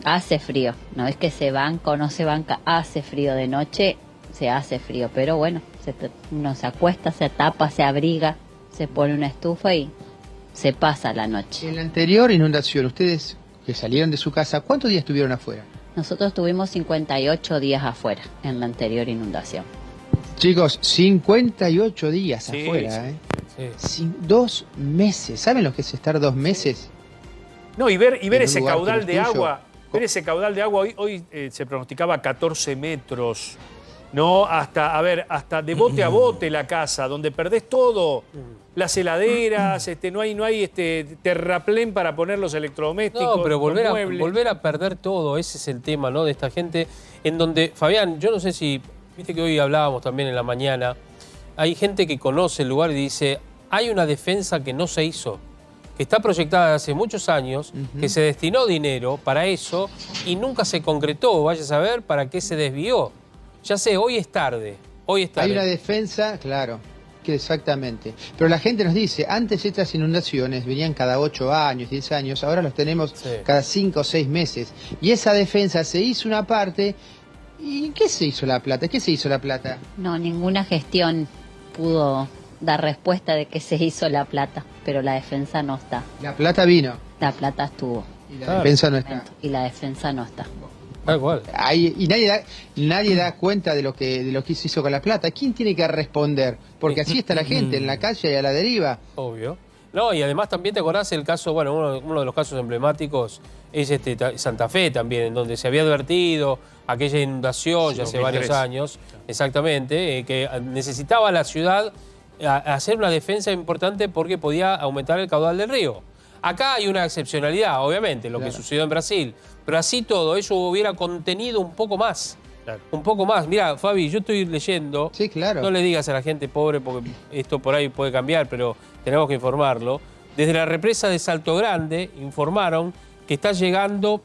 hace frío. No es que se banca o no se banca, hace frío de noche, se hace frío. Pero bueno, uno se acuesta, se tapa, se abriga, se pone una estufa y se pasa la noche. En la anterior inundación, ustedes que salieron de su casa, ¿cuántos días estuvieron afuera? Nosotros tuvimos 58 días afuera en la anterior inundación. Chicos, 58 días Sí, afuera, sí. 2 meses. ¿Saben lo que es estar 2 meses? No, y ver en un ese lugar caudal que de no es tuyo. agua, ver ese caudal de agua, hoy se pronosticaba 14 metros, ¿no? Hasta de bote a bote la casa, donde perdés todo. Las heladeras, no hay terraplén para poner los electrodomésticos. No, pero los muebles. volver a perder todo, ese es el tema, ¿no? De esta gente, en donde, Fabián, yo no sé si, viste que hoy hablábamos también en la mañana, hay gente que conoce el lugar y dice, hay una defensa que no se hizo, que está proyectada hace muchos años, que se destinó dinero para eso y nunca se concretó, vaya a saber para qué se desvió. Ya sé, hoy es tarde, hoy es tarde. Hay una defensa, claro, que exactamente. Pero la gente nos dice, antes estas inundaciones venían cada 8 años, 10 años, ahora los tenemos cada 5 o 6 meses. Y esa defensa se hizo una parte. ¿Y qué se hizo la plata? ¿Qué se hizo la plata? No, ninguna gestión pudo dar respuesta de que se hizo la plata, pero la defensa no está. La plata vino. La plata estuvo. Y la defensa no está. Y la defensa no está. Tal cual. Y nadie da cuenta de lo que se hizo con la plata. ¿Quién tiene que responder? Porque así está la gente, en la calle y a la deriva. Obvio. No, y además también te acordás el caso, bueno, uno de los casos emblemáticos es Santa Fe también, en donde se había advertido aquella inundación ya hace 2003. varios años, exactamente, que necesitaba la ciudad hacer una defensa importante porque podía aumentar el caudal del río. Acá hay una excepcionalidad, obviamente, lo que sucedió en Brasil, pero así todo, eso hubiera contenido un poco más. Claro. Un poco más. Mirá, Fabi, yo estoy leyendo. Sí, claro. No le digas a la gente pobre porque esto por ahí puede cambiar, pero tenemos que informarlo. Desde la represa de Salto Grande informaron que está llegando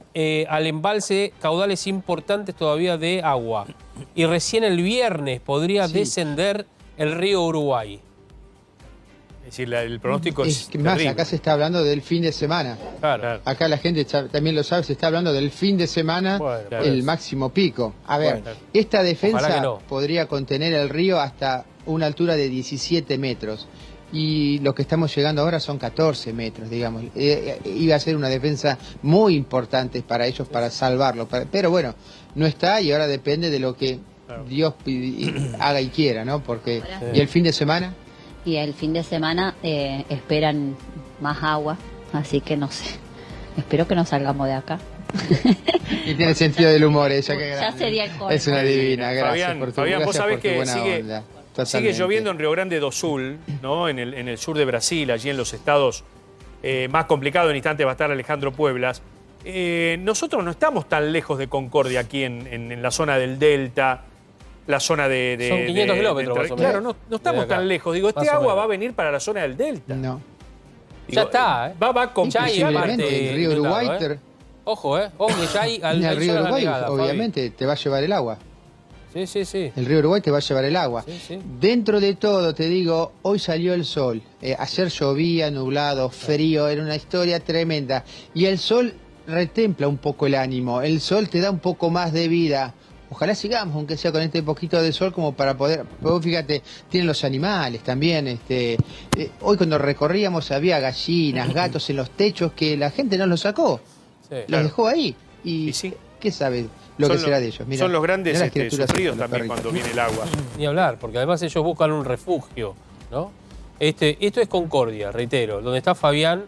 al embalse caudales importantes todavía de agua. Y recién el viernes podría descender el río Uruguay. Es decir, el pronóstico es que más, terrible. acá se está hablando del fin de semana. Claro. Acá la gente también lo sabe, se está hablando del fin de semana, Bueno, claro. el máximo pico. A ver, Bueno. esta Ojalá defensa que no. podría contener el río hasta una altura de 17 metros. Y lo que estamos llegando ahora son 14 metros, digamos. Iba a ser una defensa muy importante para ellos, para salvarlo. Pero bueno, no está y ahora depende de lo que Dios haga y quiera, ¿no? Porque ¿y el fin de semana? Y el fin de semana esperan más agua, así que no sé. Espero que no salgamos de acá. Y tiene sentido del humor ella, que Ya sería el colmo. es una divina, gracias Fabián, por tu, Fabián, vos gracias sabés por tu que buena sigue, onda. sigue Totalmente. lloviendo en Río Grande do Sul, ¿no? En el sur de Brasil, allí en los estados más complicados. En instantes va a estar Alejandro Pueblas. Nosotros no estamos tan lejos de Concordia aquí en la zona del Delta, la zona de... Son 500 kilómetros más o menos. Claro, no estamos Desde acá. tan lejos. Digo, Más este o agua menos. va a venir para la zona del Delta. No. Ya está, ¿eh? Va con Ya hay Posiblemente, parte el río inundado, Uruguay, Ojo, Ojo, que ya hay, el hay río zonas Uruguay anegadas, Fabi. obviamente te va a llevar el agua. Sí. El río Uruguay te va a llevar el agua. Sí. Dentro de todo, te digo, hoy salió el sol. Ayer llovía, nublado, frío, era una historia tremenda. Y el sol retempla un poco el ánimo. El sol te da un poco más de vida, Ojalá sigamos, aunque sea con este poquito de sol, como para poder... Vos fíjate, tienen los animales también. Hoy cuando recorríamos había gallinas, gatos en los techos que la gente no los sacó. Sí, los dejó ahí. Y sí. ¿Qué sabe lo que será de ellos? Mirá, son los grandes mirá las criaturas sufridos con los también perritos. cuando viene el agua. Ni hablar, porque además ellos buscan un refugio, ¿no? Esto es Concordia, reitero, donde está Fabián.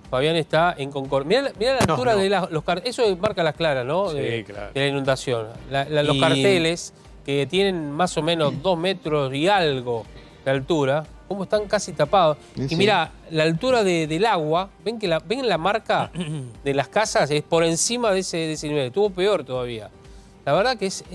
Fabián está en Concordia. Mirá la altura de los carteles. Eso marca las claras, ¿no? Sí, claro. De la inundación. Los carteles que tienen más o menos 2 metros y algo de altura, como están casi tapados. Sí. Y mirá, la altura del agua, ven la marca de las casas es por encima de ese nivel. Estuvo peor todavía. La verdad que es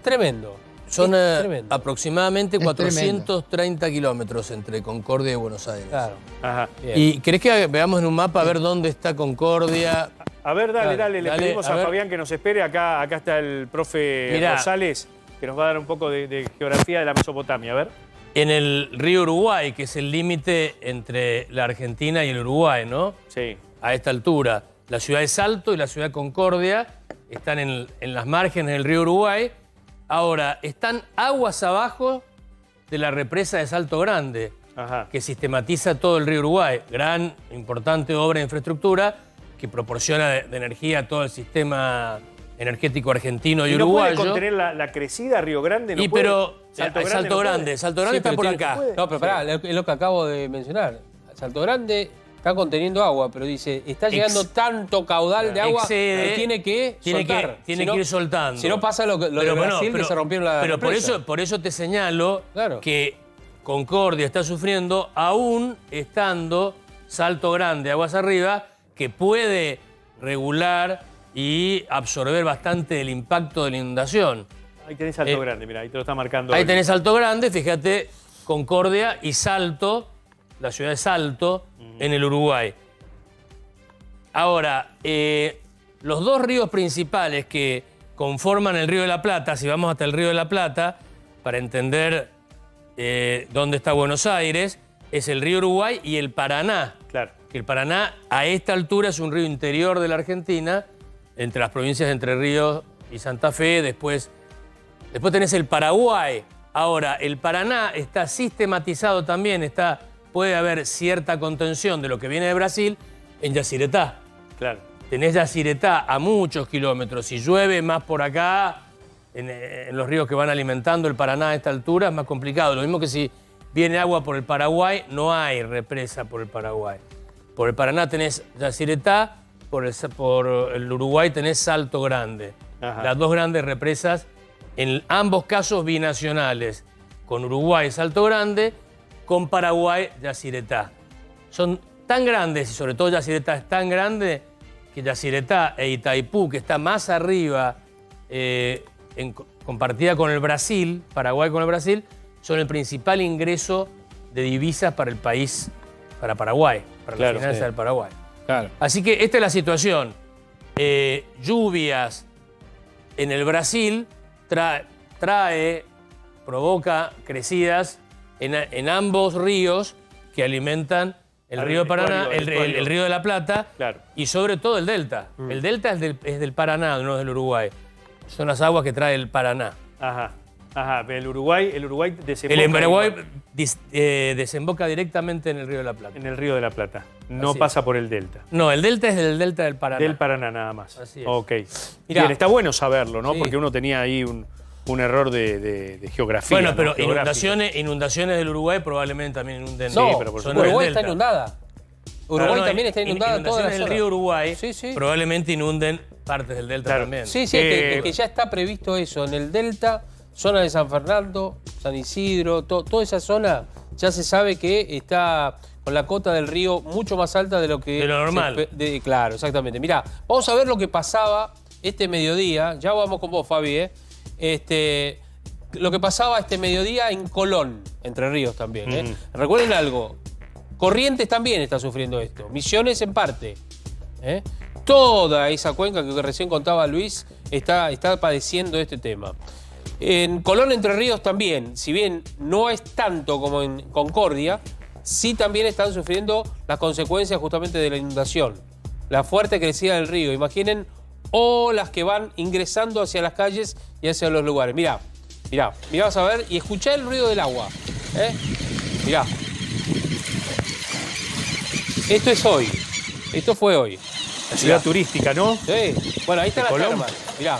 tremendo. Son tremendo. aproximadamente Es 430 kilómetros entre Concordia y Buenos Aires. Claro. Ajá. Bien. ¿Y querés que veamos en un mapa a ver dónde está Concordia? A ver, dale, Dale, le pedimos a a ver. Fabián que nos espere. Acá está el profe Mirá. Rosales, que nos va a dar un poco de geografía de la Mesopotamia. A ver. En el río Uruguay, que es el límite entre la Argentina y el Uruguay, ¿no? Sí. A esta altura. La ciudad de Salto y la ciudad de Concordia están en las márgenes del río Uruguay. Ahora, están aguas abajo de la represa de Salto Grande, Ajá. que sistematiza todo el río Uruguay. Gran, importante obra de infraestructura que proporciona de energía a todo el sistema energético argentino y ¿Y no uruguayo. puede contener la crecida Río Grande? ¿No Y puede? pero Salto Salto Grande no puede. Grande, Salto Grande Sí, está pero por tiene- acá. No, pero pará, es lo que acabo de mencionar. Salto Grande está conteniendo agua, pero dice, está llegando tanto caudal de agua Excede, que tiene que soltar. tiene Si no- que ir soltando. Si no pasa lo de Brasil, que se rompieron la Pero represa. por eso te señalo Claro. que Concordia está sufriendo, aún estando Salto Grande, aguas arriba, que puede regular y absorber bastante el impacto de la inundación. Ahí tenés Salto Grande, mira, ahí te lo está marcando. Ahí tenés Salto Grande, fíjate, Concordia y Salto, la ciudad de Salto, en el Uruguay. Ahora, los dos ríos principales que conforman el Río de la Plata, si vamos hasta el Río de la Plata, para entender dónde está Buenos Aires, es el río Uruguay y el Paraná. Claro. Que el Paraná a esta altura es un río interior de la Argentina, entre las provincias de Entre Ríos y Santa Fe. Después tenés el Paraguay. Ahora, el Paraná está sistematizado también, puede haber cierta contención de lo que viene de Brasil en Yacyretá. Claro. Tenés Yacyretá a muchos kilómetros. Si llueve más por acá, en los ríos que van alimentando el Paraná a esta altura, es más complicado. Lo mismo que si viene agua por el Paraguay, no hay represa por el Paraguay. Por el Paraná tenés Yacyretá, por el Uruguay tenés Salto Grande. Ajá. Las dos grandes represas, en ambos casos binacionales, con Uruguay Salto Grande, con Paraguay Yacyretá. Son tan grandes, y sobre todo Yacyretá es tan grande, que Yacyretá e Itaipú, que está más arriba, compartida con el Brasil, Paraguay con el Brasil, son el principal ingreso de divisas para el país, para Paraguay, para la finanza del Paraguay. Claro. Así que esta es la situación. Lluvias en el Brasil provoca crecidas en ambos ríos que alimentan el río de Paraná, el río de la Plata, Claro. y sobre todo el delta. El delta es del Paraná, no es del Uruguay. Son las aguas que trae el Paraná. Ajá. Ajá. El Uruguay desemboca. El Paraguay desemboca directamente en el río de la Plata. En el Río de la Plata. No Así pasa por el delta. No, el delta es del delta del Paraná. Del Paraná nada más. Así es. Ok. Mirá. Bien, está bueno saberlo, ¿no? Sí. Porque uno tenía ahí un error de geografía. Bueno, ¿no? pero Geográfico. inundaciones del Uruguay probablemente también inunden. No, pero por son supuesto. del Uruguay está delta. inundada. Uruguay No, también está inundada toda la inundaciones del zona. río Uruguay Sí, sí. probablemente inunden partes del delta Claro. también. Sí, sí, que ya está previsto eso. En el delta, zona de San Fernando, San Isidro, toda esa zona ya se sabe que está con la cota del río mucho más alta de lo que... De lo normal. Claro, exactamente. Mirá, vamos a ver lo que pasaba este mediodía. Ya vamos con vos, Fabi, lo que pasaba este mediodía en Colón, Entre Ríos también. Recuerden algo, Corrientes también está sufriendo esto, Misiones en parte. Toda esa cuenca que recién contaba Luis está padeciendo este tema. En Colón, Entre Ríos también, si bien no es tanto como en Concordia, sí también están sufriendo las consecuencias justamente de la inundación. La fuerte crecida del río. Imaginen o las que van ingresando hacia las calles y hacia los lugares. Mirá, vas a ver y escuchá el ruido del agua. Mirá. Esto es hoy. Esto fue hoy. La ciudad turística, ¿no? Sí. Bueno, ahí está la terma. Mirá.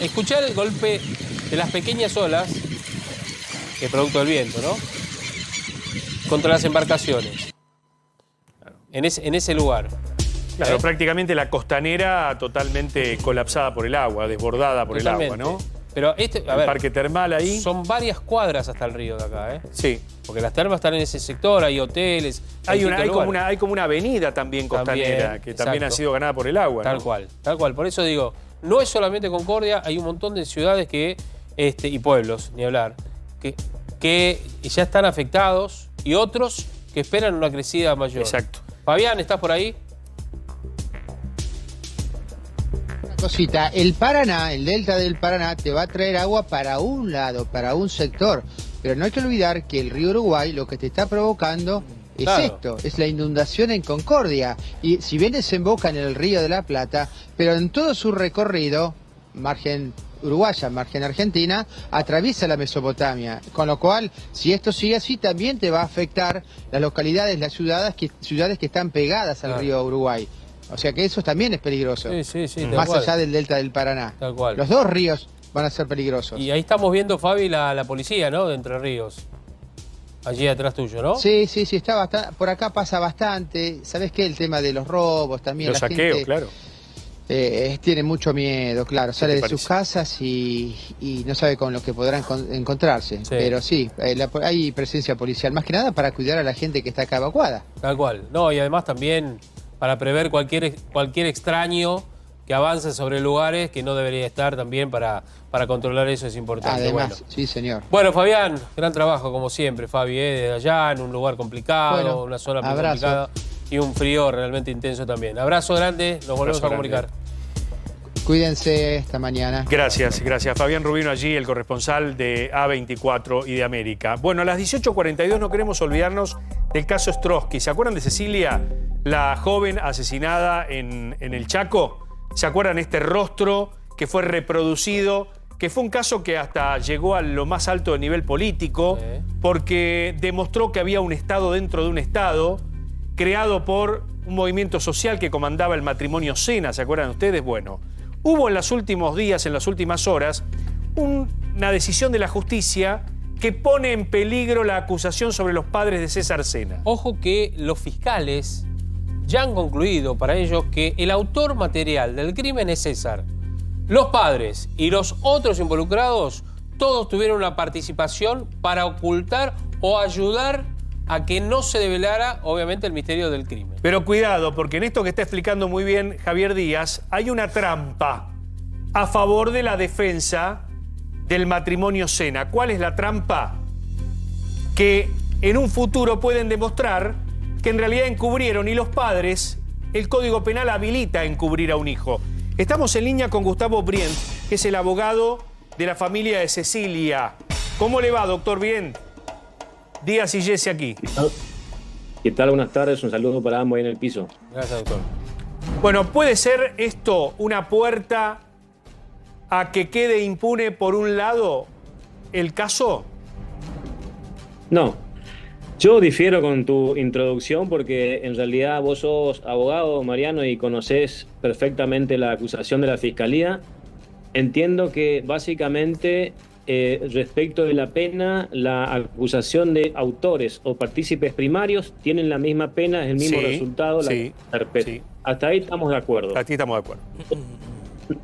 Escuchá el golpe de las pequeñas olas, que es producto del viento, ¿no? Contra las embarcaciones. En ese lugar. Claro, prácticamente la costanera totalmente colapsada por el agua, desbordada por Totalmente. el agua, ¿no? Pero a ver, parque termal ahí. Son varias cuadras hasta el río de acá, ¿eh? Sí. Porque las termas están en ese sector, hay hoteles. Hay como una avenida también costanera, que también ha sido ganada por el agua. Tal cual. Por eso digo, no es solamente Concordia, hay un montón de ciudades y pueblos, ni hablar, que ya están afectados y otros que esperan una crecida mayor. Exacto. Fabián, ¿estás por ahí? Cosita, el Paraná, el delta del Paraná te va a traer agua para un lado, para un sector, pero no hay que olvidar que el río Uruguay lo que te está provocando es esto, es la inundación en Concordia, y si bien desemboca en el río de la Plata, pero en todo su recorrido, margen uruguaya, margen argentina, atraviesa la Mesopotamia, con lo cual, si esto sigue así, también te va a afectar las localidades, las ciudades que están pegadas al río Uruguay. O sea que eso también es peligroso. Sí, más allá del delta del Paraná. Tal cual. Los dos ríos van a ser peligrosos. Y ahí estamos viendo, Fabi, la policía, ¿no? De Entre Ríos. Allí atrás tuyo, ¿no? Sí, está bastante. Por acá pasa bastante. ¿Sabés qué? El tema de los robos también. Los saqueos, claro. Tiene mucho miedo, claro. Sale de sus casas y no sabe con lo que podrán encontrarse. Sí. Pero sí, hay presencia policial, más que nada para cuidar a la gente que está acá evacuada. Tal cual. No, y además también para prever cualquier extraño que avance sobre lugares que no debería estar también para controlar eso es importante. Además, sí, señor. Bueno, Fabián, gran trabajo como siempre, Fabi, desde allá, en un lugar complicado, una zona muy complicada y un frío realmente intenso también. Abrazo grande, nos volvemos a comunicar. Cuídense esta mañana. Gracias. Fabián Rubino allí, el corresponsal de A24 y de América. Bueno, a las 18:42 no queremos olvidarnos del caso Strosky. ¿Se acuerdan de Cecilia, la joven asesinada en el Chaco? ¿Se acuerdan este rostro que fue reproducido? Que fue un caso que hasta llegó a lo más alto del nivel político, porque demostró que había un Estado dentro de un Estado, creado por un movimiento social que comandaba el matrimonio Sena. ¿Se acuerdan ustedes? Bueno, hubo en los últimos días, en las últimas horas, una decisión de la justicia que pone en peligro la acusación sobre los padres de César Sena. Ojo que los fiscales ya han concluido para ellos que el autor material del crimen es César. Los padres y los otros involucrados, todos tuvieron una participación para ocultar o ayudar a que no se develara, obviamente, el misterio del crimen. Pero cuidado, porque en esto que está explicando muy bien Javier Díaz, hay una trampa a favor de la defensa del matrimonio Sena. ¿Cuál es la trampa? Que en un futuro pueden demostrar que en realidad encubrieron, y los padres, el Código Penal habilita a encubrir a un hijo. Estamos en línea con Gustavo Brient, que es el abogado de la familia de Cecilia. ¿Cómo le va, doctor Brient? Díaz y Jesse aquí. ¿Qué tal? Buenas tardes, un saludo para ambos ahí en el piso. Gracias, doctor. Bueno, ¿puede ser esto una puerta a que quede impune por un lado el caso? No, yo difiero con tu introducción porque en realidad vos sos abogado, Mariano, y conocés perfectamente la acusación de la Fiscalía. Entiendo que básicamente respecto de la pena, la acusación de autores o partícipes primarios tienen la misma pena, es el mismo resultado, la perpetua. Hasta ahí estamos de acuerdo. Hasta ahí estamos de acuerdo.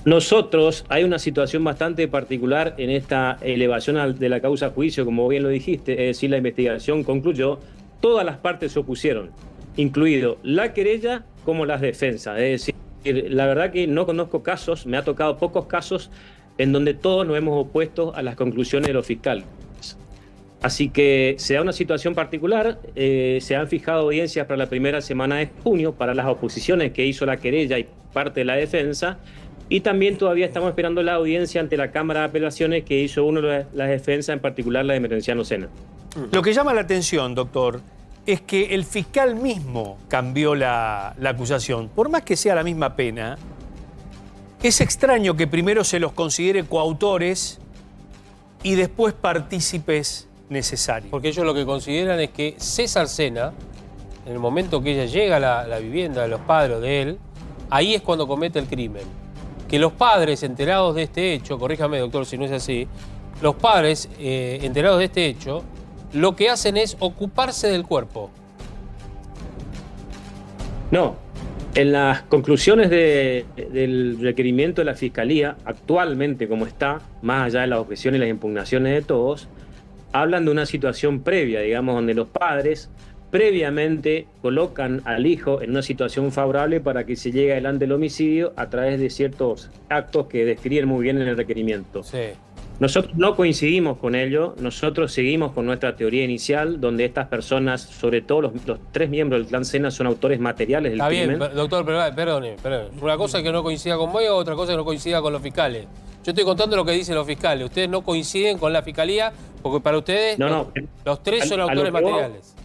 Nosotros, hay una situación bastante particular en esta elevación de la causa a juicio, como bien lo dijiste, es decir, la investigación concluyó, todas las partes se opusieron, incluido la querella como las defensas. Es decir, la verdad que no conozco casos, me ha tocado pocos casos en donde todos nos hemos opuesto a las conclusiones de los fiscales. Así que se da una situación particular, se han fijado audiencias para la primera semana de junio para las oposiciones que hizo la querella y parte de la defensa, y también todavía estamos esperando la audiencia ante la Cámara de Apelaciones que hizo uno de las defensas, en particular la de Merenciano Sena. Lo que llama la atención, doctor, es que el fiscal mismo cambió la acusación. Por más que sea la misma pena, Es extraño que primero se los considere coautores y después partícipes necesarios. Porque ellos lo que consideran es que César Sena, en el momento que ella llega a la vivienda de los padres de él, ahí es cuando comete el crimen. Que los padres enterados de este hecho, corríjame doctor si no es así, los padres enterados de este hecho, lo que hacen es ocuparse del cuerpo. No, en las conclusiones del requerimiento de la Fiscalía, actualmente como está, más allá de las objeciones y las impugnaciones de todos, hablan de una situación previa, digamos, donde los padres previamente colocan al hijo en una situación favorable para que se llegue adelante el homicidio a través de ciertos actos que describen muy bien en el requerimiento. Sí. Nosotros no coincidimos con ello, nosotros seguimos con nuestra teoría inicial, donde estas personas, sobre todo los 3 miembros del clan Sena, son autores materiales del crimen. Está bien, doctor, perdone. Una cosa es que no coincida con vos y otra cosa es que no coincida con los fiscales. Yo estoy contando lo que dicen los fiscales. Ustedes no coinciden con la Fiscalía porque para ustedes los 3 son autores materiales.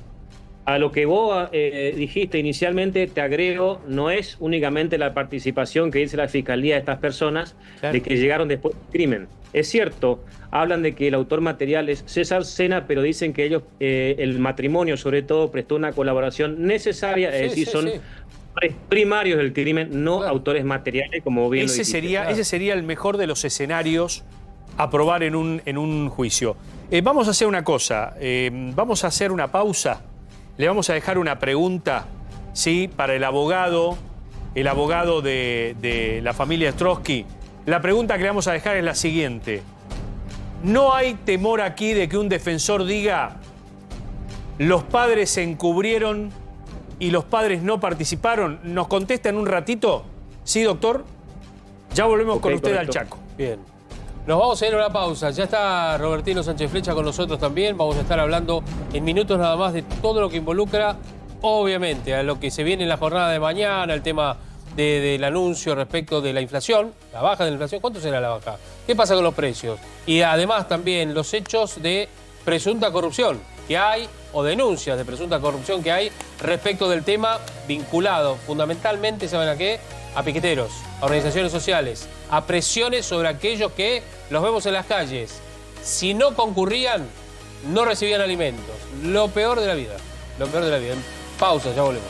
A lo que vos dijiste inicialmente, te agrego, no es únicamente la participación que dice la Fiscalía de estas personas, claro, de que llegaron después del crimen. Es cierto, hablan de que el autor material es César Sena, pero dicen que ellos, el matrimonio sobre todo, prestó una colaboración necesaria, es decir, son primarios del crimen, no autores materiales, como bien lo dijiste. Ese sería el mejor de los escenarios a probar en un juicio. Vamos a hacer una cosa, vamos a hacer una pausa. Le vamos a dejar una pregunta, ¿sí?, para el abogado de la familia Trotsky. La pregunta que le vamos a dejar es la siguiente. ¿No hay temor aquí de que un defensor diga los padres se encubrieron y los padres no participaron? ¿Nos contesta en un ratito? ¿Sí, doctor? Ya volvemos con usted correcto. al Chaco. Bien. Nos vamos a ir a una pausa. Ya está Robertino Sánchez Flecha con nosotros también. Vamos a estar hablando en minutos nada más de todo lo que involucra, obviamente, a lo que se viene en la jornada de mañana, el tema del anuncio respecto de la inflación, la baja de la inflación. ¿Cuánto será la baja? ¿Qué pasa con los precios? Y además también los hechos de presunta corrupción que hay, o denuncias de presunta corrupción que hay respecto del tema vinculado fundamentalmente, ¿saben a qué? A piqueteros, a organizaciones sociales, a presiones sobre aquellos que los vemos en las calles. Si no concurrían, no recibían alimentos. Lo peor de la vida. Lo peor de la vida. Pausa, ya volvemos.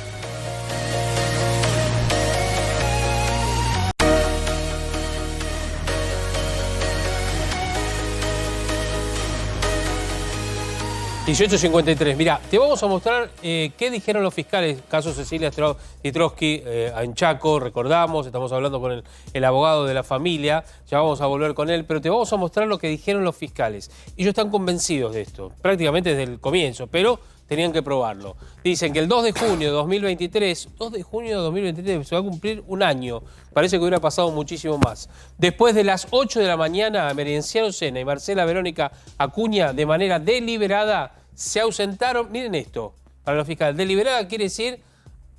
...18:53. Mira, te vamos a mostrar qué dijeron los fiscales. Caso Cecilia Trotsky en Chaco, recordamos, estamos hablando con el abogado de la familia, ya vamos a volver con él, pero te vamos a mostrar lo que dijeron los fiscales. Ellos están convencidos de esto, prácticamente desde el comienzo, pero tenían que probarlo. Dicen que el 2 de junio de 2023, se va a cumplir un año, parece que hubiera pasado muchísimo más. Después de las 8 de la mañana, Emerenciano Sena y Marcela Verónica Acuña, de manera deliberada, se ausentaron. Miren esto, para los fiscales, deliberada quiere decir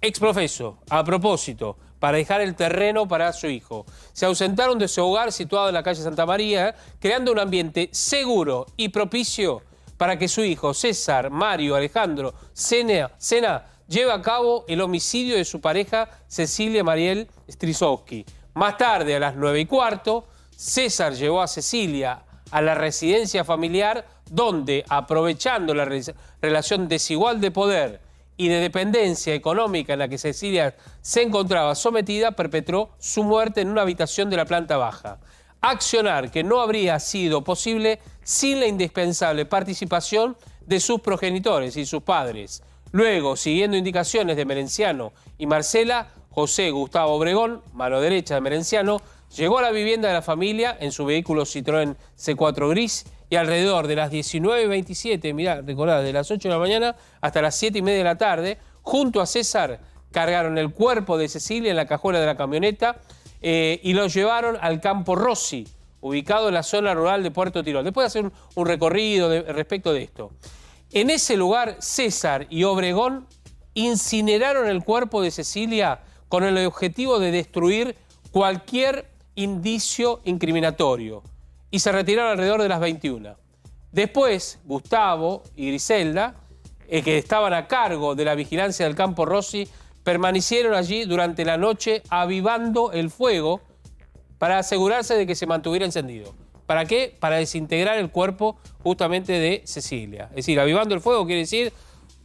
exprofeso, a propósito, para dejar el terreno para su hijo. Se ausentaron de su hogar situado en la calle Santa María, creando un ambiente seguro y propicio para que su hijo, César Mario Alejandro Sena, lleve a cabo el homicidio de su pareja, Cecilia Mariel Strisowski. Más tarde, a las 9:15, César llevó a Cecilia a la residencia familiar, donde, aprovechando la relación desigual de poder y de dependencia económica en la que Cecilia se encontraba sometida, perpetró su muerte en una habitación de la planta baja. Accionar que no habría sido posible sin la indispensable participación de sus progenitores y sus padres. Luego, siguiendo indicaciones de Merenciano y Marcela, José Gustavo Obregón, mano derecha de Merenciano, llegó a la vivienda de la familia en su vehículo Citroën C4 gris y alrededor de las 19:27, mirá, recordad, de las 8 de la mañana hasta las 7:30 de la tarde, junto a César, cargaron el cuerpo de Cecilia en la cajuela de la camioneta y lo llevaron al Campo Rossi, ubicado en la zona rural de Puerto Tirol. Después de hacer un recorrido respecto de esto. En ese lugar, César y Obregón incineraron el cuerpo de Cecilia con el objetivo de destruir cualquier indicio incriminatorio y se retiraron alrededor de las 21. Después, Gustavo y Griselda, que estaban a cargo de la vigilancia del Campo Rossi, permanecieron allí durante la noche avivando el fuego para asegurarse de que se mantuviera encendido. ¿Para qué? Para desintegrar el cuerpo justamente de Cecilia. Es decir, avivando el fuego quiere decir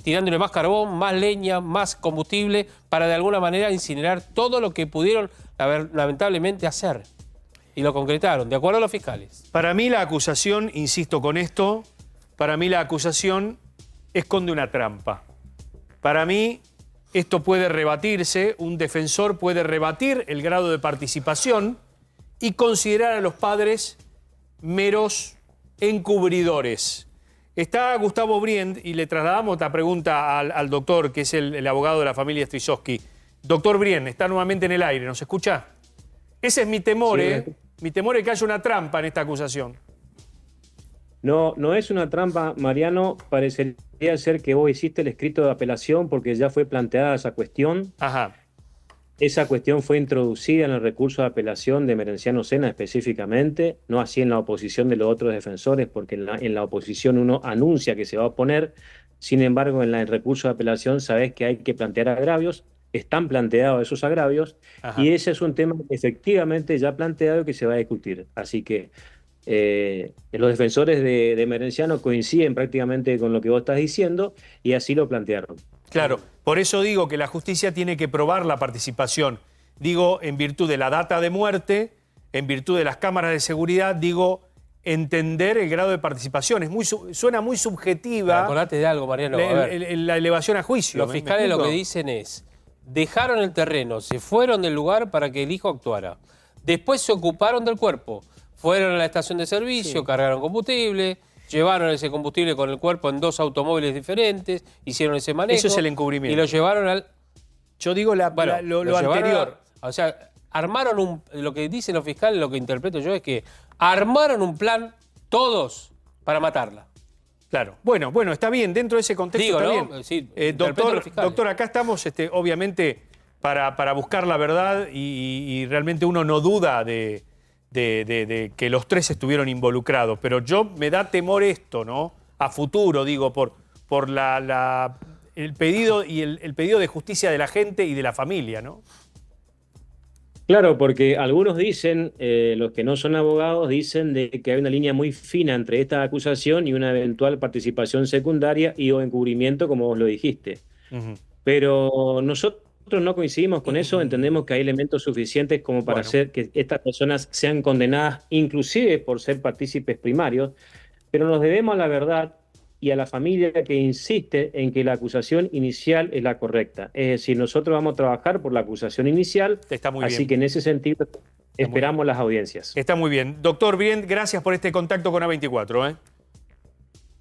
tirándole más carbón, más leña, más combustible, para de alguna manera incinerar todo lo que pudieron lamentablemente hacer. Y lo concretaron, de acuerdo a los fiscales. Para mí la acusación, insisto con esto, para mí la acusación esconde una trampa. Para mí esto puede rebatirse, un defensor puede rebatir el grado de participación y considerar a los padres meros encubridores. Está Gustavo Briend y le trasladamos la pregunta al doctor, que es el abogado de la familia Strisowski. Doctor Briend, está nuevamente en el aire, ¿nos escucha? Ese es mi temor, Sí. Mi temor es que haya una trampa en esta acusación. No, no es una trampa, Mariano. Parecería ser que vos hiciste el escrito de apelación porque ya fue planteada esa cuestión. Ajá. Esa cuestión fue introducida en el recurso de apelación de Merenciano Sena específicamente, no así en la oposición de los otros defensores, porque en la oposición uno anuncia que se va a oponer. Sin embargo, en el recurso de apelación sabés que hay que plantear agravios. Están planteados esos agravios. Ajá. Y ese es un tema efectivamente ya planteado que se va a discutir. Así que los defensores de Merenciano coinciden prácticamente con lo que vos estás diciendo y así lo plantearon. Claro, por eso digo que la justicia tiene que probar la participación. Digo, en virtud de la data de muerte, en virtud de las cámaras de seguridad, digo, entender el grado de participación. Suena muy subjetiva. Acordate de algo, Mariano. La elevación a juicio. Los fiscales lo que dicen es: dejaron el terreno, se fueron del lugar para que el hijo actuara. Después se ocuparon del cuerpo. Fueron a la estación de servicio, cargaron combustible, llevaron ese combustible con el cuerpo en 2 automóviles diferentes, hicieron ese manejo. Eso es el encubrimiento. Y lo llevaron al... Yo digo lo anterior. O sea, armaron lo que dicen los fiscales, lo que interpreto yo es que armaron un plan todos para matarla. Claro. Bueno, está bien, dentro de ese contexto está bien. Sí, doctor, acá estamos obviamente para buscar la verdad y realmente uno no duda de que los 3 estuvieron involucrados, pero me da temor esto, ¿no? A futuro, digo, por el pedido y el pedido de justicia de la gente y de la familia, ¿no? Claro, porque algunos dicen, los que no son abogados, dicen de que hay una línea muy fina entre esta acusación y una eventual participación secundaria y o encubrimiento, como vos lo dijiste. Pero nosotros no coincidimos con eso, entendemos que hay elementos suficientes como para hacer que estas personas sean condenadas, inclusive por ser partícipes primarios, pero nos debemos a la verdad y a la familia que insiste en que la acusación inicial es la correcta. Es decir, nosotros vamos a trabajar por la acusación inicial, así que en ese sentido esperamos las audiencias. Está muy bien. Doctor Briend, gracias por este contacto con A24.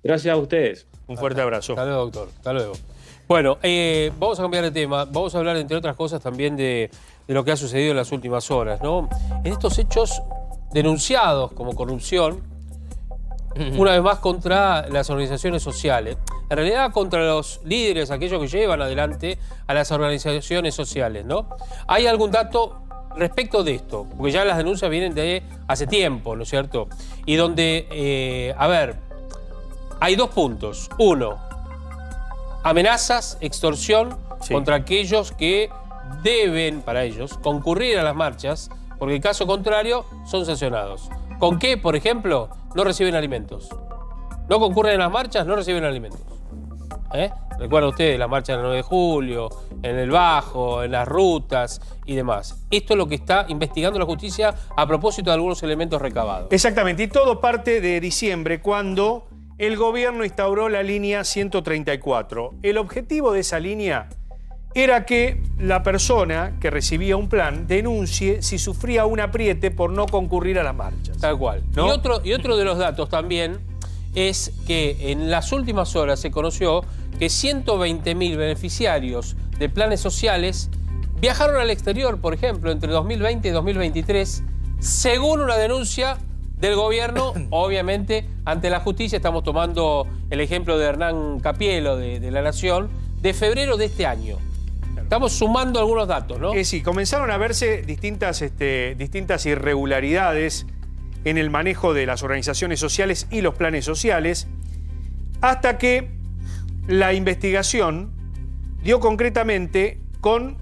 Gracias a ustedes. Un fuerte abrazo. Hasta luego, doctor. Hasta luego. Bueno, vamos a cambiar de tema. Vamos a hablar, entre otras cosas, también de lo que ha sucedido en las últimas horas, ¿no? En estos hechos denunciados como corrupción, una vez más contra las organizaciones sociales. En realidad contra los líderes, aquellos que llevan adelante a las organizaciones sociales, ¿no? ¿Hay algún dato respecto de esto? Porque ya las denuncias vienen de hace tiempo, ¿no es cierto? Y donde, hay 2 puntos. Uno, amenazas, extorsión contra aquellos que deben, para ellos, concurrir a las marchas, porque en caso contrario son sancionados. ¿Con qué, por ejemplo? No reciben alimentos. No concurren a las marchas, no reciben alimentos. Recuerda usted la marcha del 9 de julio, en el Bajo, en las rutas y demás. Esto es lo que está investigando la justicia a propósito de algunos elementos recabados. Exactamente, y todo parte de diciembre, cuando el gobierno instauró la línea 134. El objetivo de esa línea era que la persona que recibía un plan denuncie si sufría un apriete por no concurrir a las marchas. Tal cual. ¿No? Y otro de los datos también es que en las últimas horas se conoció que 120.000 beneficiarios de planes sociales viajaron al exterior, por ejemplo, entre 2020 y 2023, según una denuncia del gobierno, obviamente, ante la justicia. Estamos tomando el ejemplo de Hernán Capielo de La Nación, de febrero de este año. Estamos sumando algunos datos, ¿no? Sí, comenzaron a verse distintas irregularidades en el manejo de las organizaciones sociales y los planes sociales, hasta que la investigación dio concretamente con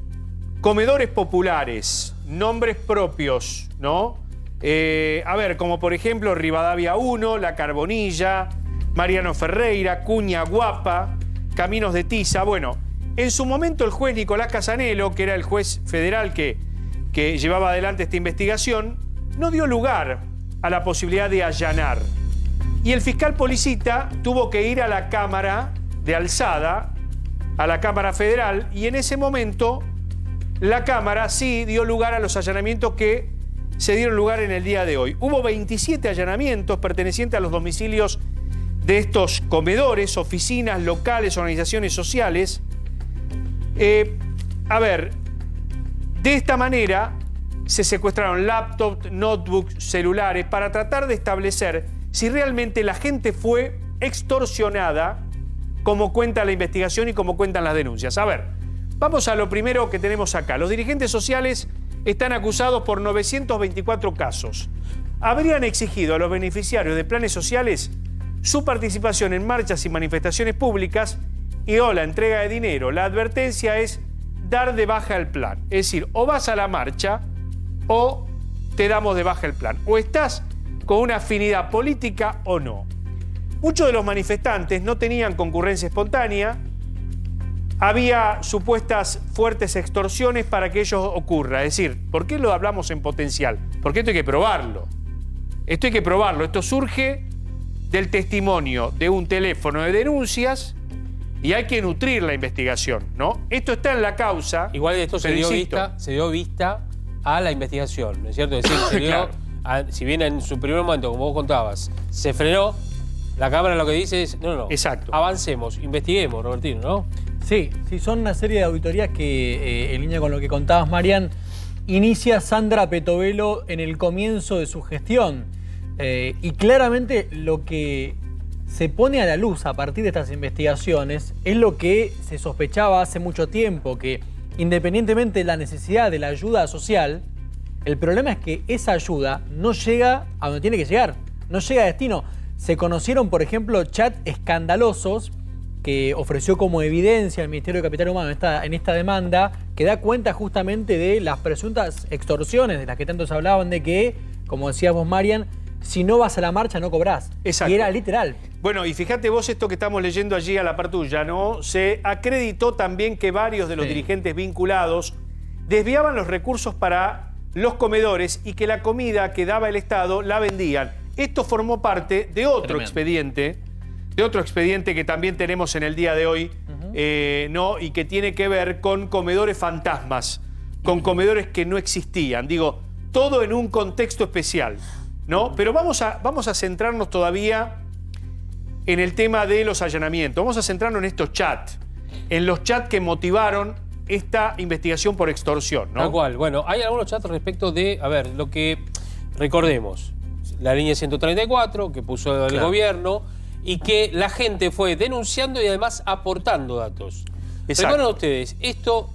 comedores populares, nombres propios, ¿no? A ver, como por ejemplo Rivadavia 1, La Carbonilla, Mariano Ferreira, Cuña Guapa, Caminos de Tiza. Bueno, en su momento el juez Nicolás Casanelo, que era el juez federal que llevaba adelante esta investigación, no dio lugar a la posibilidad de allanar. Y el fiscal Policita tuvo que ir a la Cámara de Alzada, a la Cámara Federal, y en ese momento la Cámara sí dio lugar a los allanamientos que se dieron lugar en el día de hoy. Hubo 27 allanamientos pertenecientes a los domicilios de estos comedores, oficinas, locales, organizaciones sociales. A ver, de esta manera se secuestraron laptops, notebooks, celulares, para tratar de establecer si realmente la gente fue extorsionada, como cuenta la investigación y como cuentan las denuncias. A ver, vamos a lo primero que tenemos acá. Los dirigentes sociales están acusados por 924 casos. Habrían exigido a los beneficiarios de planes sociales su participación en marchas y manifestaciones públicas y o la entrega de dinero. La advertencia es dar de baja el plan. Es decir, o vas a la marcha o te damos de baja el plan. O estás con una afinidad política o no. Muchos de los manifestantes no tenían concurrencia espontánea. Había supuestas fuertes extorsiones para que ello ocurra. Es decir, ¿por qué lo hablamos en potencial? Porque esto hay que probarlo. Esto hay que probarlo. Esto surge del testimonio de un teléfono de denuncias y hay que nutrir la investigación, ¿no? Esto está en la causa. Igual de esto se dio vista a la investigación, ¿no es cierto? Es decir, se dio, Claro. si bien en su primer momento, como vos contabas, se frenó, la Cámara lo que dice es, no, Exacto. Avancemos, investiguemos, Robertino, ¿no? Sí, son una serie de auditorías que, en línea con lo que contabas, Marian, inicia Sandra Petovelo en el comienzo de su gestión. Y claramente lo que se pone a la luz a partir de estas investigaciones es lo que se sospechaba hace mucho tiempo, que independientemente de la necesidad de la ayuda social, el problema es que esa ayuda no llega a donde tiene que llegar, no llega a destino. Se conocieron, por ejemplo, chats escandalosos que ofreció como evidencia el Ministerio de Capital Humano en esta demanda, que da cuenta justamente de las presuntas extorsiones de las que tantos hablaban, de que, como decías vos, Marian, si no vas a la marcha no cobrás. Exacto. Y era literal. Bueno, y fíjate vos esto que estamos leyendo allí a la par tuya, ¿no? Se acreditó también que varios de los dirigentes vinculados desviaban los recursos para los comedores y que la comida que daba el Estado la vendían. Esto formó parte de otro expediente que también tenemos en el día de hoy, ¿no? Y que tiene que ver con comedores fantasmas, con comedores que no existían. Digo, todo en un contexto especial, ¿no? Pero vamos a centrarnos todavía en el tema de los allanamientos. Vamos a centrarnos en estos chats, en los chats que motivaron esta investigación por extorsión, ¿no? Tal cual. Bueno, hay algunos chats respecto de, a ver, lo que recordemos, la línea 134 que puso el gobierno y que la gente fue denunciando y además aportando datos. Recuerden ustedes, esto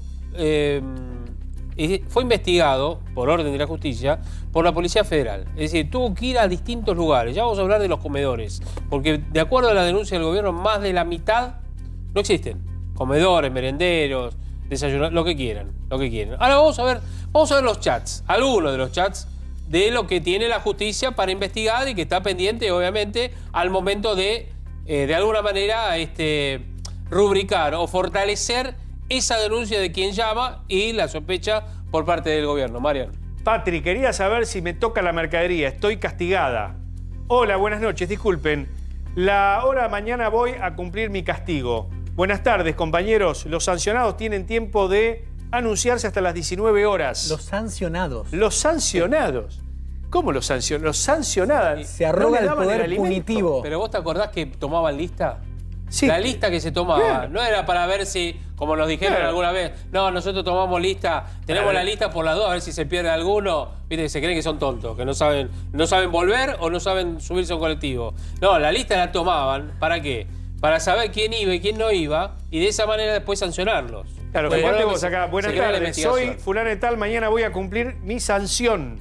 fue investigado por orden de la justicia por la Policía Federal. Es decir, tuvo que ir a distintos lugares. Ya vamos a hablar de los comedores, porque de acuerdo a la denuncia del gobierno, más de la mitad no existen. Comedores, merenderos, desayunar, lo que quieran. Ahora vamos a ver los chats, algunos de los chats de lo que tiene la justicia para investigar y que está pendiente, obviamente, al momento de alguna manera, rubricar o fortalecer esa denuncia de quien llama y la sospecha por parte del gobierno. Mariano. Patri, quería saber si me toca la mercadería. Estoy castigada. Hola, buenas noches. Disculpen. La hora de mañana voy a cumplir mi castigo. Buenas tardes, compañeros. Los sancionados tienen tiempo de anunciarse hasta las 19 horas. Los sancionados. Los sancionados. ¿Cómo los sancionados? Los sancionados. Se arroga el poder punitivo. ¿Pero vos te acordás que tomaban lista? Sí. La lista que se tomaba no era para ver si, como nos dijeron alguna vez, no, nosotros tomamos lista, tenemos la lista por las dos, a ver si se pierde alguno. Viste, se creen que son tontos, que no saben volver o no saben subirse a un colectivo. No, la lista la tomaban, ¿para qué? Para saber quién iba y quién no iba, y de esa manera después sancionarlos. Claro, fíjate vos acá. Buenas tardes, soy fulano de tal, mañana voy a cumplir mi sanción.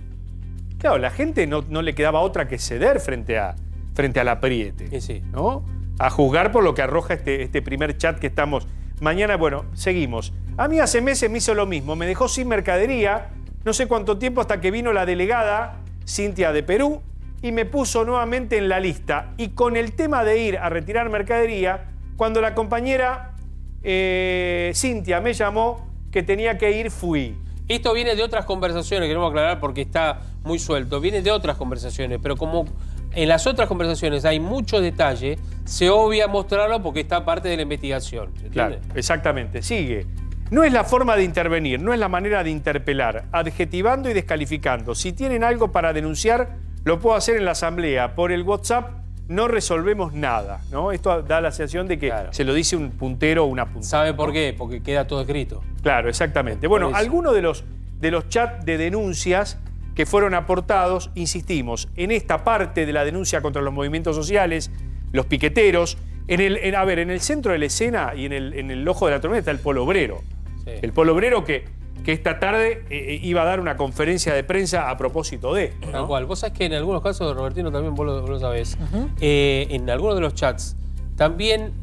Claro, la gente no le quedaba otra que ceder frente al apriete, ¿no? A juzgar por lo que arroja este primer chat que estamos. Mañana, bueno, seguimos. A mí hace meses me hizo lo mismo, me dejó sin mercadería, no sé cuánto tiempo hasta que vino la delegada Cintia de Perú, y me puso nuevamente en la lista. Y con el tema de ir a retirar mercadería, cuando la compañera Cintia me llamó que tenía que ir, fui. Esto viene de otras conversaciones, queremos aclarar porque está muy suelto, viene de otras conversaciones, pero como en las otras conversaciones hay mucho detalle, se obvia mostrarlo porque está parte de la investigación. ¿Entiende? Claro, exactamente. Sigue. No es la forma de intervenir, no es la manera de interpelar, adjetivando y descalificando. Si tienen algo para denunciar, lo puedo hacer en la asamblea. Por el WhatsApp no resolvemos nada, ¿no? Esto da la sensación de que se lo dice un puntero o una puntera. ¿Sabe por qué? Porque queda todo escrito. Claro, exactamente. Bueno, algunos de los chats de denuncias que fueron aportados, insistimos, en esta parte de la denuncia contra los movimientos sociales, los piqueteros, en el centro de la escena y en el ojo de la tormenta está el Polo Obrero. Sí. El Polo Obrero que esta tarde iba a dar una conferencia de prensa a propósito de esto, ¿no? Tal cual. Vos sabés que en algunos casos, Robertino, también vos lo sabés, en algunos de los chats también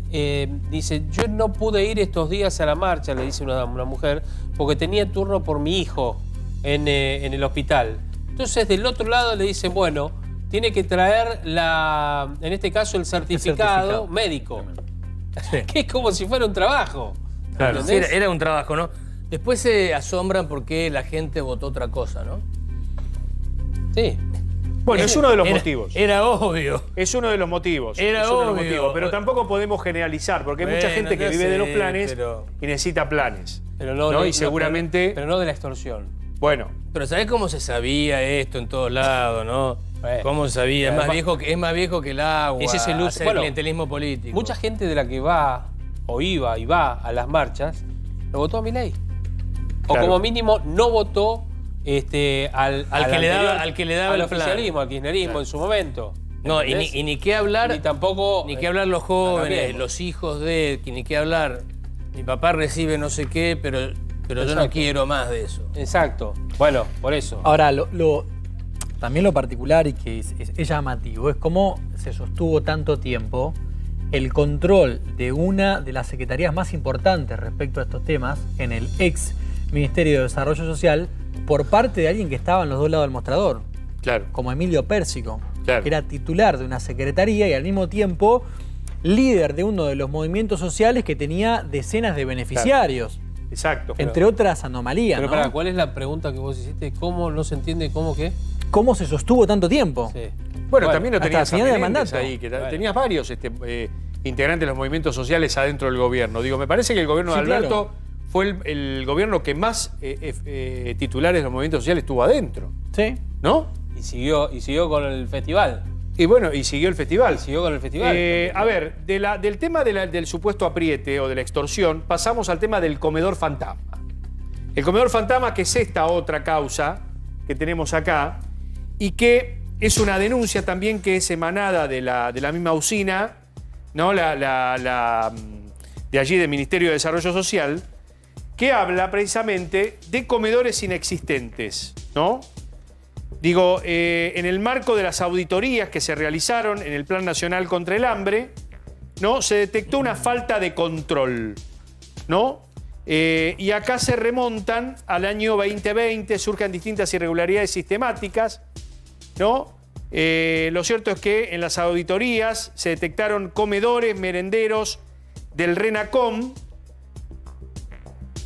dice, yo no pude ir estos días a la marcha, le dice una mujer, porque tenía turno por mi hijo en el hospital. Entonces, del otro lado le dicen, bueno, tiene que traer en este caso, el certificado médico. Sí. Que es como si fuera un trabajo. Claro, sí, era un trabajo, ¿no? Después se asombran porque la gente votó otra cosa, ¿no? Sí. Bueno, es uno de los motivos. Era obvio. Es uno de los motivos. Era obvio. Pero tampoco podemos generalizar, porque hay mucha gente que vive de los planes y necesita planes. Pero no, y seguramente... Pero no de la extorsión. Bueno. Pero ¿sabés cómo se sabía esto en todos lados, no? ¿Cómo se sabía? Es más viejo que el agua. Ese es el uso. Bueno, clientelismo político. Mucha gente de la que va, o iba y va a las marchas, lo votó a Milei. O como mínimo no votó al que le daba el oficialismo, al kirchnerismo en su momento. No, y ni qué hablar. Ni tampoco. Ni qué hablar los jóvenes, los hijos ni qué hablar. Mi papá recibe no sé qué, pero yo no quiero más de eso. Exacto. Bueno, por eso. Ahora, también lo particular y que es llamativo es cómo se sostuvo tanto tiempo el control de una de las secretarías más importantes respecto a estos temas en el ex Ministerio de Desarrollo Social por parte de alguien que estaba en los dos lados del mostrador. Claro. Como Emilio Pérsico, claro, que era titular de una secretaría y al mismo tiempo líder de uno de los movimientos sociales que tenía decenas de beneficiarios. Claro. Exacto. Entre otras anomalías. Pero ¿no? ¿cuál es la pregunta que vos hiciste? ¿Cómo no se entiende cómo qué? ¿Cómo se sostuvo tanto tiempo? Sí. Bueno, también lo tenías hasta el final del mandato. Ahí, que tenías varios integrantes de los movimientos sociales adentro del gobierno. Digo, me parece que el gobierno de Alberto fue el gobierno que más titulares de los movimientos sociales tuvo adentro. Sí. ¿No? Y siguió con el festival. Y bueno, y siguió el festival. Siguió con el festival. A ver, del tema del supuesto apriete o de la extorsión, pasamos al tema del comedor fantasma. El comedor fantasma, que es esta otra causa que tenemos acá, y que es una denuncia también que es emanada de la misma usina, ¿no? De allí del Ministerio de Desarrollo Social, que habla precisamente de comedores inexistentes, ¿no? Digo, en el marco de las auditorías que se realizaron en el Plan Nacional contra el Hambre, ¿no? Se detectó una falta de control, ¿no? Y acá se remontan al año 2020, surgen distintas irregularidades sistemáticas, ¿no? Lo cierto es que en las auditorías se detectaron comedores, merenderos del RENACOM,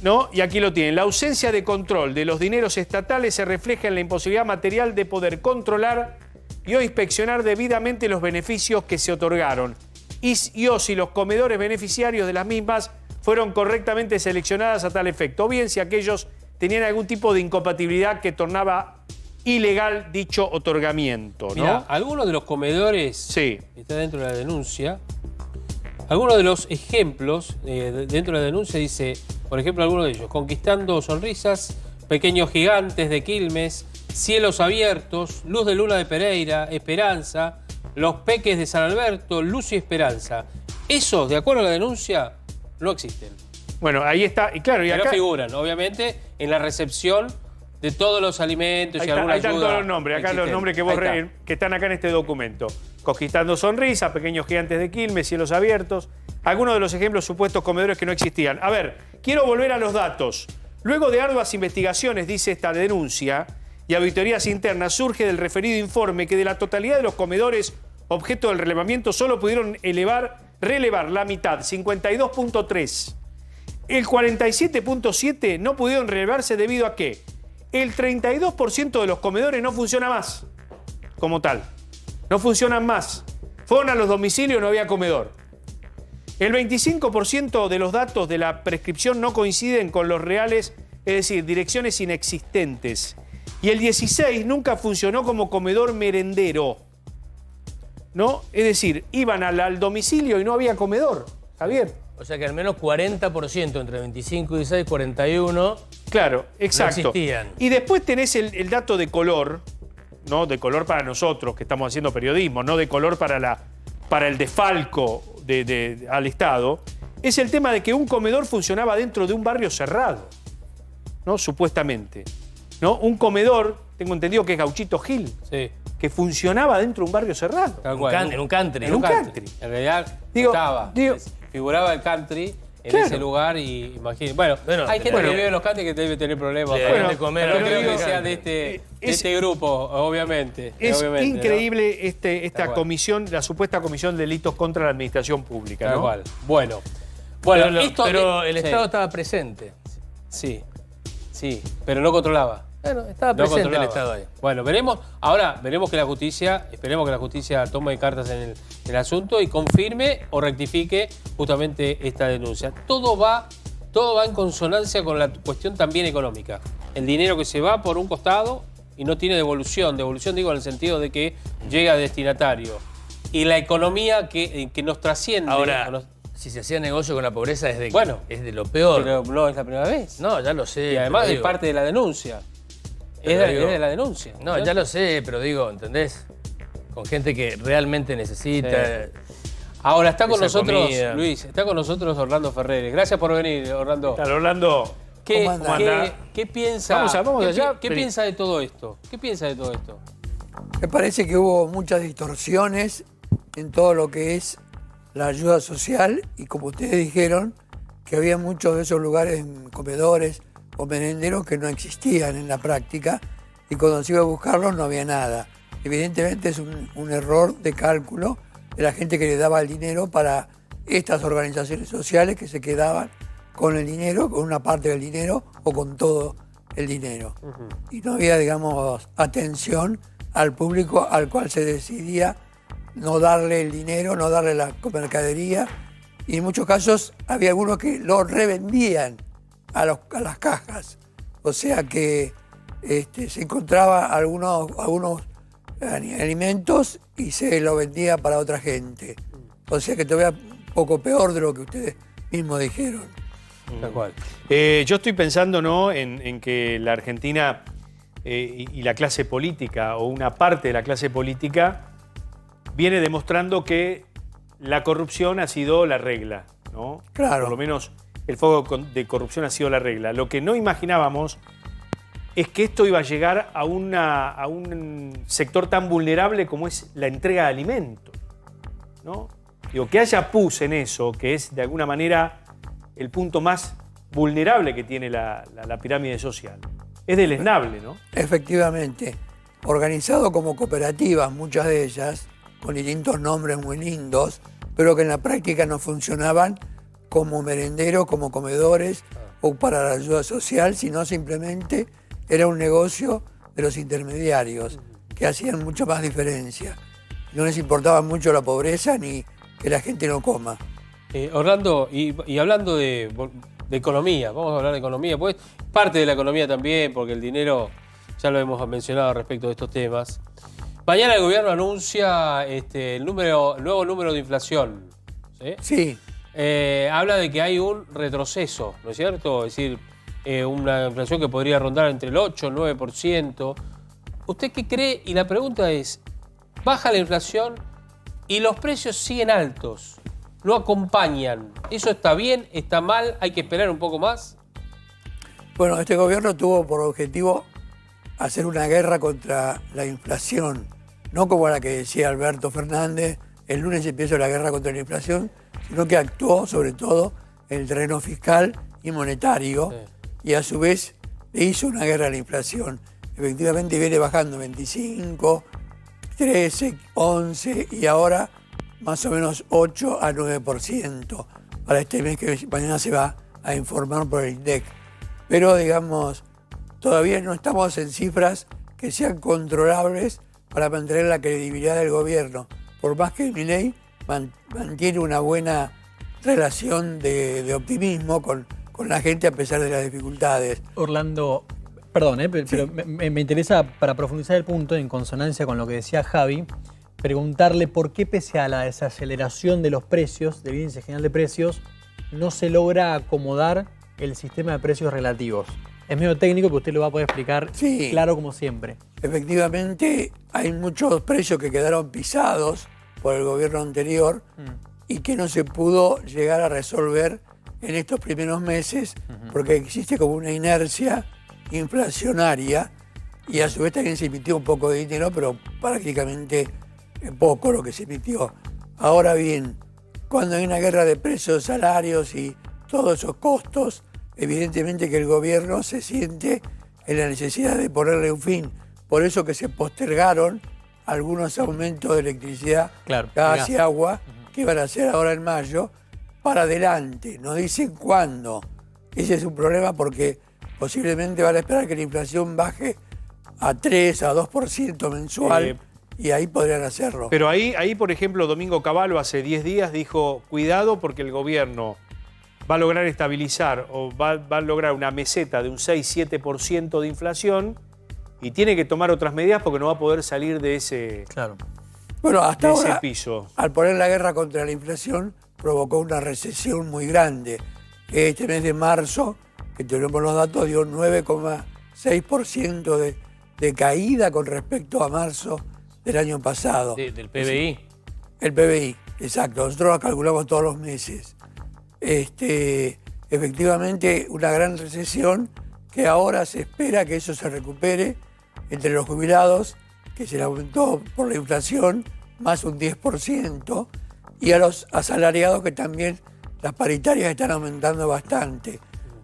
¿no? Y aquí lo tienen. La ausencia de control de los dineros estatales se refleja en la imposibilidad material de poder controlar y o inspeccionar debidamente los beneficios que se otorgaron. Y o si los comedores beneficiarios de las mismas fueron correctamente seleccionadas a tal efecto. O bien si aquellos tenían algún tipo de incompatibilidad que tornaba ilegal dicho otorgamiento, ¿no? Mirá, algunos de los comedores que está dentro de la denuncia, algunos de los ejemplos dentro de la denuncia dice, por ejemplo, algunos de ellos, Conquistando Sonrisas, Pequeños Gigantes de Quilmes, Cielos Abiertos, Luz de Luna de Pereira, Esperanza, Los Peques de San Alberto, Luz y Esperanza. Esos, de acuerdo a la denuncia, no existen. Bueno, ahí está, y claro, y pero acá figuran, obviamente, en la recepción de todos los alimentos y alguna ayuda. Ahí están todos los nombres, acá los nombres que están acá en este documento. Conquistando Sonrisa, Pequeños Gigantes de Quilmes, Cielos Abiertos, algunos de los ejemplos supuestos comedores que no existían. A ver, quiero volver a los datos. Luego de arduas investigaciones, dice esta denuncia, y Auditorías Internas surge del referido informe que de la totalidad de los comedores objeto del relevamiento solo pudieron relevar la mitad, 52.3. El 47.7 no pudieron relevarse debido a que el 32% de los comedores no funciona más como tal. No funcionan más. Fueron a los domicilios y no había comedor. El 25% de los datos de la prescripción no coinciden con los reales, es decir, direcciones inexistentes. Y el 16% nunca funcionó como comedor merendero, ¿no? Es decir, iban al domicilio y no había comedor, Javier. O sea que al menos 40% entre 25 y 16, 41. Claro, exacto. No existían. Y después tenés el dato de color, ¿no? De color para nosotros que estamos haciendo periodismo, no de color para el desfalco al Estado. Es el tema de que un comedor funcionaba dentro de un barrio cerrado, ¿no? Supuestamente. ¿No? Un comedor, tengo entendido que es Gauchito Gil, sí, que funcionaba dentro de un barrio cerrado. En un country. En un country. En realidad figuraba el country en ese lugar y imagínate. Bueno, hay gente que vive en los country que debe tener problemas para comer. No creo que sea de este grupo, obviamente. Es increíble, ¿no? Esta comisión, la supuesta comisión de delitos contra la administración pública. Tal ¿no? cual. Bueno, pero el Estado estaba presente. Sí, pero no controlaba. Bueno, estaba presente el Estado ahí. Bueno, veremos que la justicia, esperemos que la justicia tome cartas en el asunto y confirme o rectifique justamente esta denuncia. Todo va en consonancia con la cuestión también económica. El dinero que se va por un costado y no tiene devolución. Devolución digo en el sentido de que llega a destinatario. Y la economía que nos trasciende. Ahora, si se hacía negocio con la pobreza es de lo peor. Pero no es la primera vez. No, ya lo sé. Y además es parte de la denuncia. Es de la denuncia. No, ya lo sé, pero digo, ¿entendés? Con gente que realmente necesita. Sí. Ahora está con nosotros, comida. Luis, está con nosotros Orlando Ferreres. Gracias por venir, Orlando. Claro, Orlando. ¿Qué piensa? Vamos allá. ¿Qué piensa de todo esto? ¿Qué piensa de todo esto? Me parece que hubo muchas distorsiones en todo lo que es la ayuda social y como ustedes dijeron, que había muchos de esos lugares, comedores o merenderos que no existían en la práctica y cuando se iba a buscarlos no había nada. Evidentemente es un error de cálculo de la gente que le daba el dinero para estas organizaciones sociales que se quedaban con el dinero, con una parte del dinero o con todo el dinero. Y no había, digamos, atención al público al cual se decidía no darle el dinero, no darle la mercadería. Y en muchos casos había algunos que lo revendían a las cajas. O sea que se encontraba algunos alimentos y se lo vendía para otra gente. O sea que todavía un poco peor de lo que ustedes mismos dijeron. Tal cual. Yo estoy pensando, ¿no?, en que la Argentina y la clase política, o una parte de la clase política, viene demostrando que la corrupción ha sido la regla, ¿no? Claro. Por lo menos el foco de corrupción ha sido la regla. Lo que no imaginábamos es que esto iba a llegar a un sector tan vulnerable como es la entrega de alimentos, ¿no? Digo, que haya pus en eso, que es de alguna manera el punto más vulnerable que tiene la pirámide social. Es deleznable, ¿no? Efectivamente. Organizado como cooperativas, muchas de ellas, con distintos nombres muy lindos, pero que en la práctica no funcionaban como merenderos, como comedores o para la ayuda social, sino simplemente era un negocio de los intermediarios que hacían mucha más diferencia. No les importaba mucho la pobreza ni que la gente no coma. Orlando, y hablando de economía, vamos a hablar de economía, pues parte de la economía también, porque el dinero, ya lo hemos mencionado respecto de estos temas. Mañana el gobierno anuncia el nuevo número de inflación. Sí. Habla de que hay un retroceso, ¿no es cierto? Es decir, una inflación que podría rondar entre el 8 y el 9%. ¿Usted qué cree? Y la pregunta es, ¿baja la inflación y los precios siguen altos? ¿No acompañan? ¿Eso está bien? ¿Está mal? ¿Hay que esperar un poco más? Bueno, este gobierno tuvo por objetivo hacer una guerra contra la inflación, no como la que decía Alberto Fernández, el lunes empieza la guerra contra la inflación, sino que actuó sobre todo en el terreno fiscal y monetario, y a su vez le hizo una guerra a la inflación. efectivamente viene bajando 25, 13, 11 y ahora más o menos 8 a 9% para este mes que mañana se va a informar por el INDEC. Pero digamos, todavía no estamos en cifras que sean controlables para mantener la credibilidad del gobierno, por más que Milei mantiene una buena relación de optimismo con la gente a pesar de las dificultades. Orlando, perdón, pero me interesa, para profundizar el punto, en consonancia con lo que decía Javi, preguntarle por qué pese a la desaceleración de los precios, del índice general de precios, no se logra acomodar el sistema de precios relativos. Es medio técnico, pero usted lo va a poder explicar claro como siempre. Efectivamente, hay muchos precios que quedaron pisados por el gobierno anterior y que no se pudo llegar a resolver en estos primeros meses porque existe como una inercia inflacionaria y a su vez también se emitió un poco de dinero, pero prácticamente poco lo que se emitió. Ahora bien, cuando hay una guerra de precios, salarios y todos esos costos, evidentemente que el gobierno se siente en la necesidad de ponerle un fin. Por eso que se postergaron algunos aumentos de electricidad, gas y agua, que van a hacer ahora en mayo, para adelante. No dicen cuándo. Ese es un problema porque posiblemente van a esperar que la inflación baje a 3, a 2% mensual y ahí podrían hacerlo. Pero ahí, por ejemplo, Domingo Cavallo hace 10 días dijo, cuidado porque el gobierno va a lograr estabilizar o va a lograr una meseta de un 6-7% de inflación y tiene que tomar otras medidas porque no va a poder salir de ese, bueno, hasta ahora, ese piso. Al poner la guerra contra la inflación, provocó una recesión muy grande. Este mes de marzo, que tenemos los datos, dio 9,6% de caída con respecto a marzo del año pasado. ¿Del PBI? El PBI, exacto. Nosotros lo calculamos todos los meses. Efectivamente, una gran recesión que ahora se espera que eso se recupere entre los jubilados, que se le aumentó por la inflación, más un 10%, y a los asalariados que también las paritarias están aumentando bastante.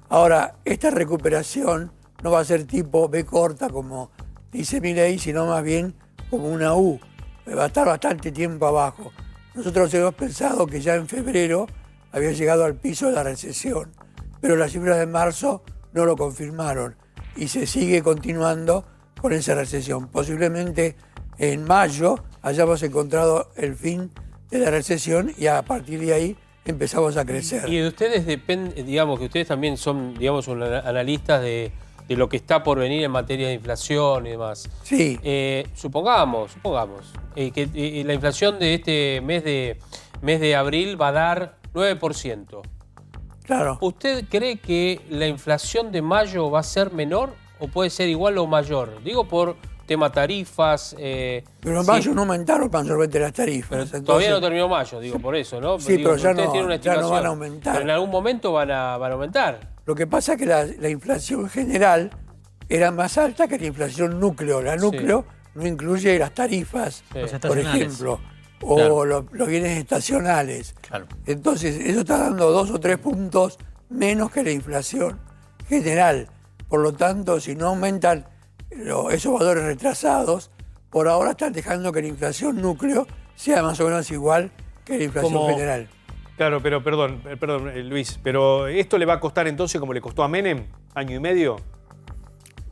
Ahora, esta recuperación no va a ser tipo B corta, como dice Milei, sino más bien como una U. Va a estar bastante tiempo abajo. Nosotros hemos pensado que ya en febrero había llegado al piso de la recesión, pero las cifras de marzo no lo confirmaron y se sigue continuando con esa recesión. Posiblemente en mayo hayamos encontrado el fin de la recesión y a partir de ahí empezamos a crecer. Y de ustedes depende, digamos que ustedes también son, digamos, analistas de lo que está por venir en materia de inflación y demás. Sí. Supongamos que la inflación de este mes de abril va a dar 9%. Claro. ¿Usted cree que la inflación de mayo va a ser menor o puede ser igual o mayor? Digo por tema tarifas. Pero en mayo no aumentaron mayormente las tarifas. Pero entonces, todavía no terminó mayo, digo por eso, ¿no? Sí, digo, pero ya ustedes tienen una ya no estimación, van a aumentar. pero en algún momento van a aumentar. Lo que pasa es que la inflación general era más alta que la inflación núcleo. La núcleo no incluye las tarifas, por ejemplo, o los bienes estacionales. Claro. Entonces, eso está dando 2 o 3 puntos menos que la inflación general. Por lo tanto, si no aumentan esos valores retrasados, por ahora están dejando que la inflación núcleo sea más o menos igual que la inflación general. Claro, pero perdón, Luis, pero ¿esto le va a costar entonces como le costó a Menem, año y medio?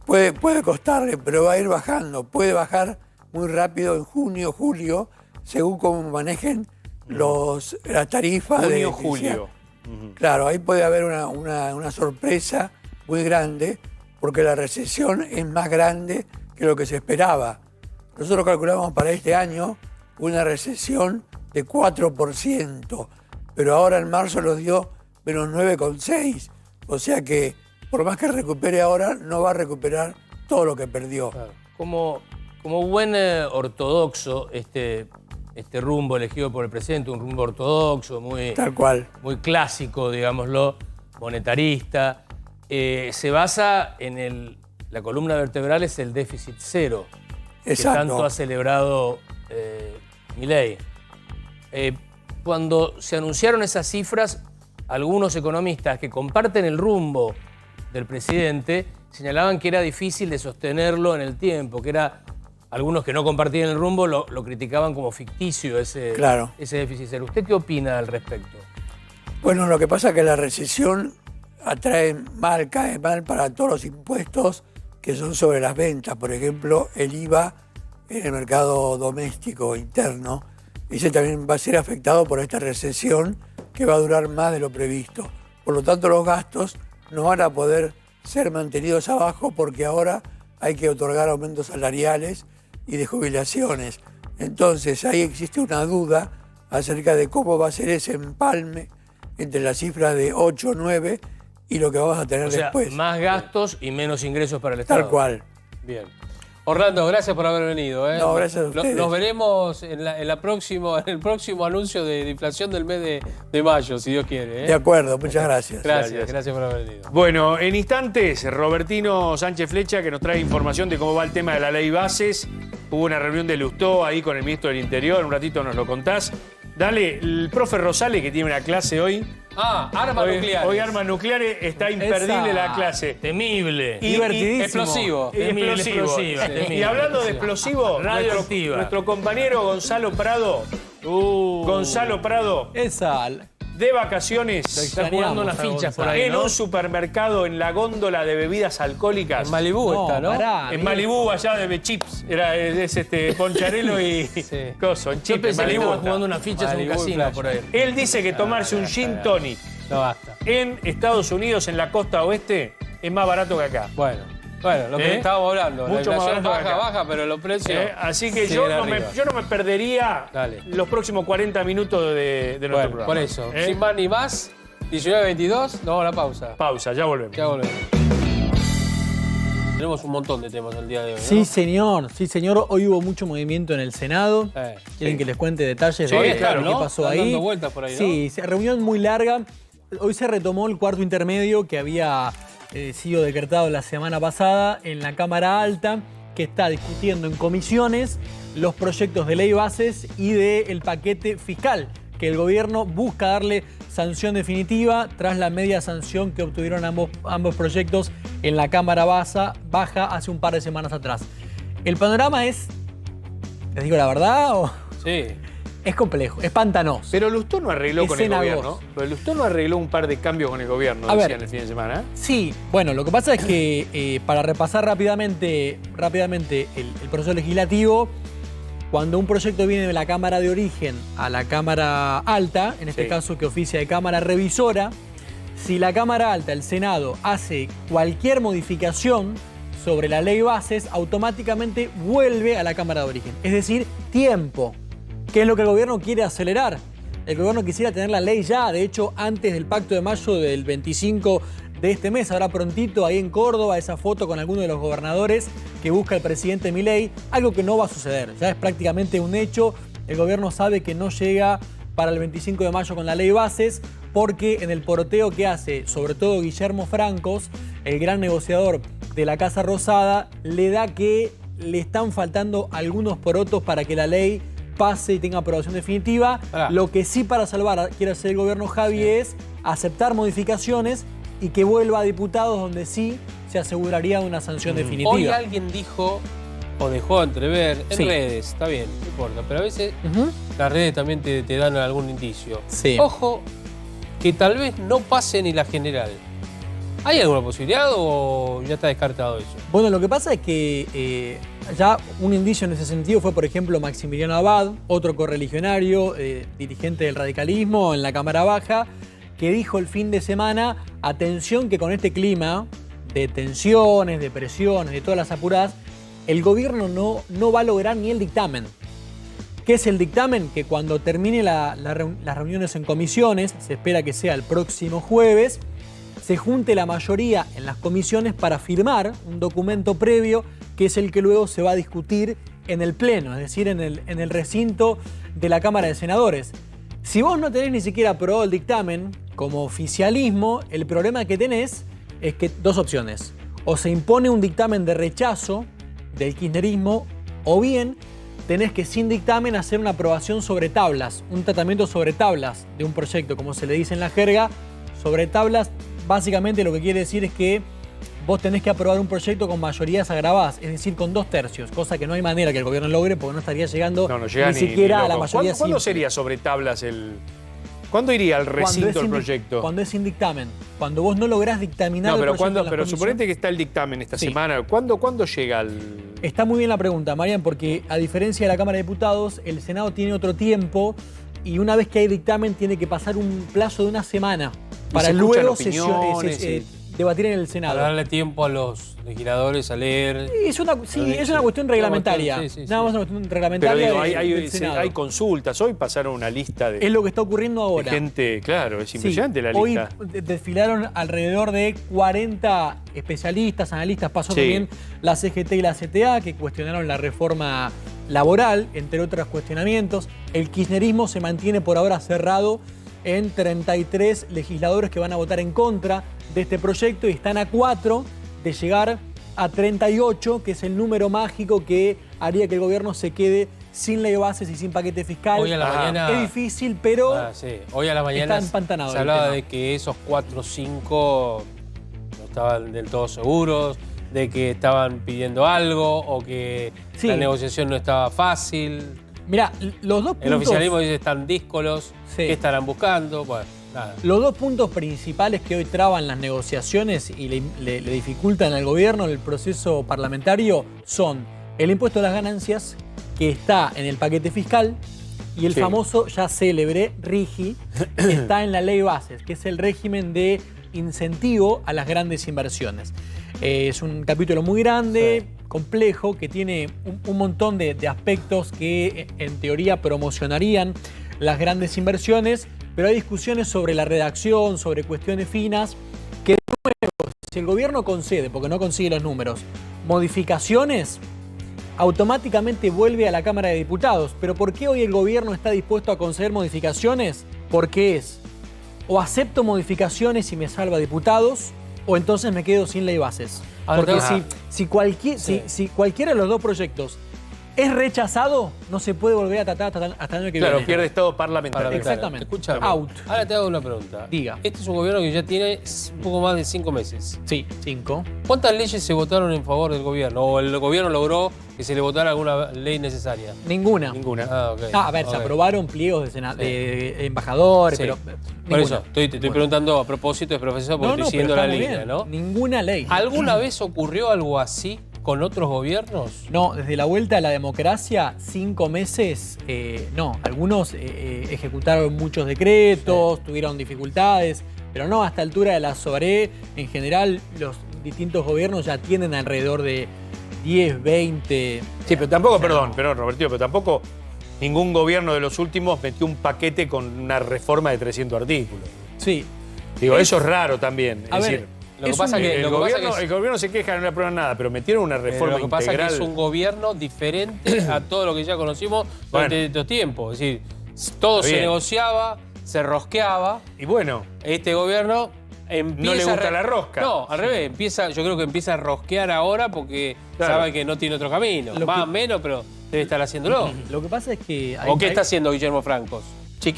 Puede costarle, pero va a ir bajando. Puede bajar muy rápido en junio, julio, según cómo manejen las tarifas. Junio, julio. Claro, ahí puede haber una sorpresa muy grande, porque la recesión es más grande que lo que se esperaba. Nosotros calculamos para este año una recesión de 4%, pero ahora en marzo nos dio menos 9,6%. O sea que por más que recupere ahora, no va a recuperar todo lo que perdió. Claro. Como buen ortodoxo, este rumbo elegido por el presidente, un rumbo ortodoxo, muy, tal cual, muy clásico, digámoslo, monetarista, se basa en la columna vertebral es el déficit cero, que tanto ha celebrado Milei. Cuando se anunciaron esas cifras, algunos economistas que comparten el rumbo del presidente señalaban que era difícil de sostenerlo en el tiempo, que era... Algunos que no compartían el rumbo lo criticaban como ficticio ese déficit cero. ¿Usted qué opina al respecto? Bueno, lo que pasa es que la recesión cae mal para todos los impuestos que son sobre las ventas. Por ejemplo, el IVA en el mercado doméstico interno. Ese también va a ser afectado por esta recesión que va a durar más de lo previsto. Por lo tanto, los gastos no van a poder ser mantenidos abajo porque ahora hay que otorgar aumentos salariales y de jubilaciones. Entonces ahí existe una duda acerca de cómo va a ser ese empalme entre las cifras de 8 o 9 y lo que vamos a tener después. Más gastos y menos ingresos para el Estado. Tal cual. Bien. Orlando, gracias por haber venido. No, gracias a ustedes. Nos veremos en el próximo anuncio de inflación del mes de mayo, si Dios quiere. De acuerdo, muchas gracias. Gracias por haber venido. Bueno, en instantes, Robertino Sánchez Flecha, que nos trae información de cómo va el tema de la ley bases. Hubo una reunión de Lustó ahí con el ministro del Interior, un ratito nos lo contás. Dale, el profe Rosales, que tiene una clase hoy. Armas nucleares. Hoy armas nucleares, está imperdible la clase. Temible. Divertidísimo. Explosivo. Explosivo. Y hablando de explosivo, nuestro compañero Gonzalo Prado. Gonzalo Prado. De vacaciones. Se está jugando unas fichas por ahí, en ¿no? un supermercado en la góndola de bebidas alcohólicas. En Malibú está, ¿no? En Malibú, allá de Chips. Es Poncharelo y Coso. En Chips, en Malibú. Estaba jugando unas fichas en un casino por ahí. Él dice que tomarse un gin tonic en Estados Unidos, en la costa oeste, es más barato que acá. Bueno, lo que estábamos hablando. Mucho la más inflación barato baja, pero los precios. Así que yo no me perdería los próximos 40 minutos de nuestro programa. Por eso, sin más ni más, 19:22, nos vamos a la pausa. Pausa, ya volvemos. Tenemos un montón de temas el día de hoy, ¿no? Sí, señor. Hoy hubo mucho movimiento en el Senado. ¿Quieren que les cuente detalles de qué pasó ahí? Dando vueltas por ahí, ¿no? Sí, reunión muy larga. Hoy se retomó el cuarto intermedio que había sido decretado la semana pasada en la Cámara Alta, que está discutiendo en comisiones los proyectos de ley bases y del paquete fiscal, que el gobierno busca darle sanción definitiva tras la media sanción que obtuvieron ambos proyectos en la Cámara Baja hace un par de semanas atrás. El panorama es, ¿les digo la verdad? Sí. Es complejo, es pantanoso. Pero Lustó no arregló con el Cenagoz. gobierno. Pero Lustó no arregló un par de cambios con el gobierno, decían el fin de semana. Sí, bueno, lo que pasa es que para repasar rápidamente el proceso legislativo, cuando un proyecto viene de la Cámara de Origen a la Cámara Alta, en este caso que oficia de Cámara Revisora, si la Cámara Alta, el Senado, hace cualquier modificación sobre la ley bases, automáticamente vuelve a la Cámara de Origen. Es decir, tiempo. ¿Qué es lo que el gobierno quiere acelerar? El gobierno quisiera tener la ley ya, de hecho, antes del Pacto de Mayo del 25 de este mes. Ahora prontito, ahí en Córdoba, esa foto con alguno de los gobernadores que busca el presidente Milei. Algo que no va a suceder, ya es prácticamente un hecho. El gobierno sabe que no llega para el 25 de mayo con la ley bases, porque en el poroteo que hace, sobre todo Guillermo Francos, el gran negociador de la Casa Rosada, le da que le están faltando algunos porotos para que la ley pase y tenga aprobación definitiva. Lo que sí para salvar quiere hacer el gobierno Javi es aceptar modificaciones y que vuelva a diputados donde sí se aseguraría una sanción definitiva. Hoy alguien dijo o dejó entrever en redes, está bien, no importa, pero a veces las redes también te dan algún indicio. Ojo, que tal vez no pase ni la general. ¿Hay alguna posibilidad o ya está descartado eso? Bueno, lo que pasa es que ya un indicio en ese sentido fue, por ejemplo, Maximiliano Abad, otro correligionario, dirigente del radicalismo en la Cámara Baja, que dijo el fin de semana, atención que con este clima de tensiones, de presiones, de todas las apuradas, el gobierno no va a lograr ni el dictamen. ¿Qué es el dictamen? Que cuando termine las reuniones en comisiones, se espera que sea el próximo jueves, se junte la mayoría en las comisiones para firmar un documento previo que es el que luego se va a discutir en el Pleno, es decir, en el recinto de la Cámara de Senadores. Si vos no tenés ni siquiera aprobado el dictamen como oficialismo, el problema que tenés es que dos opciones. O se impone un dictamen de rechazo del kirchnerismo, o bien tenés que sin dictamen hacer una aprobación sobre tablas, un tratamiento sobre tablas de un proyecto, como se le dice en la jerga, sobre tablas. Básicamente lo que quiere decir es que vos tenés que aprobar un proyecto con mayorías agravadas, es decir, con 2/3, cosa que no hay manera que el gobierno logre porque no estaría llegando ni siquiera a la mayoría. ¿Cuándo sería sobre tablas el...? ¿Cuándo iría al recinto el proyecto? Cuando es sin dictamen. Cuando vos no lográs dictaminar el proyecto. Pero suponete que está el dictamen esta semana. ¿Cuándo llega al...? Está muy bien la pregunta, Marian, porque a diferencia de la Cámara de Diputados, el Senado tiene otro tiempo y una vez que hay dictamen tiene que pasar un plazo de una semana para luego debatir en el Senado. Para darle tiempo a los legisladores a leer. Es una cuestión reglamentaria. Nada más una cuestión reglamentaria. Pero digo, hay consultas. Hoy pasaron una lista de... Es lo que está ocurriendo ahora. Gente, claro, es impresionante la lista. Hoy desfilaron alrededor de 40 especialistas, analistas. Pasó también la CGT y la CTA, que cuestionaron la reforma laboral, entre otros cuestionamientos. El kirchnerismo se mantiene por ahora cerrado en 33 legisladores que van a votar en contra de este proyecto y están a 4 de llegar a 38, que es el número mágico que haría que el gobierno se quede sin ley de bases y sin paquete fiscal. Hoy a la mañana... Es difícil, pero hoy a la mañana está empantanado se hablaba de que esos 4 o 5 no estaban del todo seguros, de que estaban pidiendo algo o que la negociación no estaba fácil. Mirá, los dos puntos... El oficialismo dice que están díscolos, ¿qué estarán buscando? Bueno, nada. Los dos puntos principales que hoy traban las negociaciones y le dificultan al gobierno el proceso parlamentario son el impuesto a las ganancias, que está en el paquete fiscal, y el famoso, ya célebre, RIGI, que está en la ley bases, que es el régimen de incentivo a las grandes inversiones. Es un capítulo muy grande, complejo, que tiene un montón de aspectos que en teoría promocionarían las grandes inversiones, pero hay discusiones sobre la redacción, sobre cuestiones finas, que de nuevo, si el gobierno concede, porque no consigue los números, modificaciones, automáticamente vuelve a la Cámara de Diputados. ¿Pero por qué hoy el gobierno está dispuesto a conceder modificaciones? Porque es, o acepto modificaciones y me salva diputados, o entonces me quedo sin ley bases. Porque si cualquiera de los dos proyectos es rechazado, no se puede volver a tratar hasta el año que viene. Claro, pierde estado parlamentario. Exactamente. Escúchame. Out. Ahora te hago una pregunta. Diga. Este es un gobierno que ya tiene un poco más de 5 meses. Sí, 5. ¿Cuántas leyes se votaron en favor del gobierno? ¿O el gobierno logró que se le votara alguna ley necesaria? Ninguna. A ver, se aprobaron pliegos de embajadores, pero... Por eso, te estoy preguntando a propósito de profesor, porque estoy siguiendo la línea, ¿no? Ninguna ley. ¿Alguna vez ocurrió algo así con otros gobiernos? No, desde la vuelta a la democracia, 5 meses, no. Algunos ejecutaron muchos decretos, tuvieron dificultades, pero no, a esta altura de la SOARE, en general, los distintos gobiernos ya tienen alrededor de 10, 20... Sí, pero tampoco, perdón, Roberto, pero tampoco ningún gobierno de los últimos metió un paquete con una reforma de 300 artículos. Sí. Digo, eso es raro también. A es ver, decir, lo que pasa el gobierno se queja, no le aprueban nada, pero metieron una reforma lo que pasa integral. es que es un gobierno diferente a todo lo que ya conocimos durante estos tiempos. Es decir, todo se negociaba, se rosqueaba. Y bueno, este gobierno empieza no le gusta la rosca. No, al revés. Yo creo que empieza a rosquear ahora porque sabe que no tiene otro camino. Más o menos, pero debe estar haciéndolo. Lo que pasa es que... ¿O qué está haciendo Guillermo Francos? ¿Qué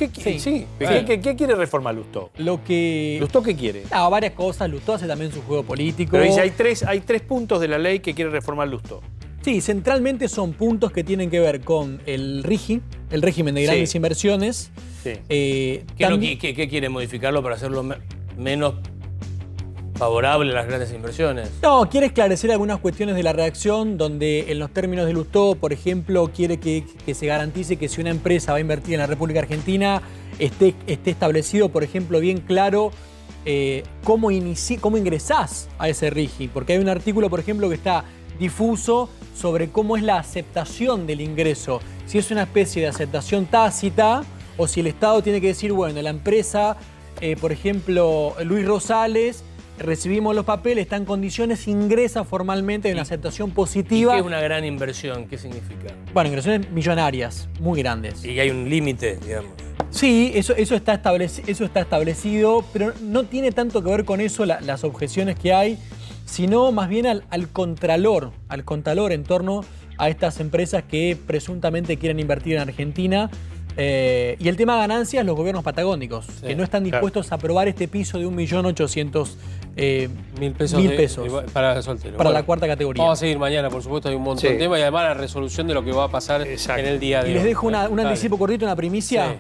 quiere reformar Lustó? ¿Lustó qué quiere? Varias cosas. Lustó hace también su juego político. Pero dice, hay tres puntos de la ley que quiere reformar Lustó. Sí, centralmente son puntos que tienen que ver con el RIGI, el régimen de grandes inversiones. Sí. ¿Qué quiere modificarlo para hacerlo menos favorable a las grandes inversiones? No, quiere esclarecer algunas cuestiones de la redacción, donde en los términos de Lustó, por ejemplo, quiere que se garantice que si una empresa va a invertir en la República Argentina, esté establecido, por ejemplo, bien claro cómo ingresás a ese RIGI. Porque hay un artículo, por ejemplo, que está difuso sobre cómo es la aceptación del ingreso. Si es una especie de aceptación tácita o si el Estado tiene que decir, bueno, la empresa, por ejemplo, Luis Rosales, recibimos los papeles, está en condiciones, ingresa formalmente en una aceptación positiva. ¿Y qué es una gran inversión? ¿Qué significa? Bueno, inversiones millonarias, muy grandes. Y hay un límite, digamos. Sí, eso está establecido, pero no tiene tanto que ver con eso las objeciones que hay, sino más bien al contralor en torno a estas empresas que presuntamente quieren invertir en Argentina. Y el tema ganancias, los gobiernos patagónicos, que no están dispuestos a aprobar este piso de 1.800.000 pesos para solteros. Para la cuarta categoría. Vamos a seguir mañana, por supuesto, hay un montón de temas y además la resolución de lo que va a pasar en el día de hoy. Y les dejo un anticipo cortito, una primicia. Sí.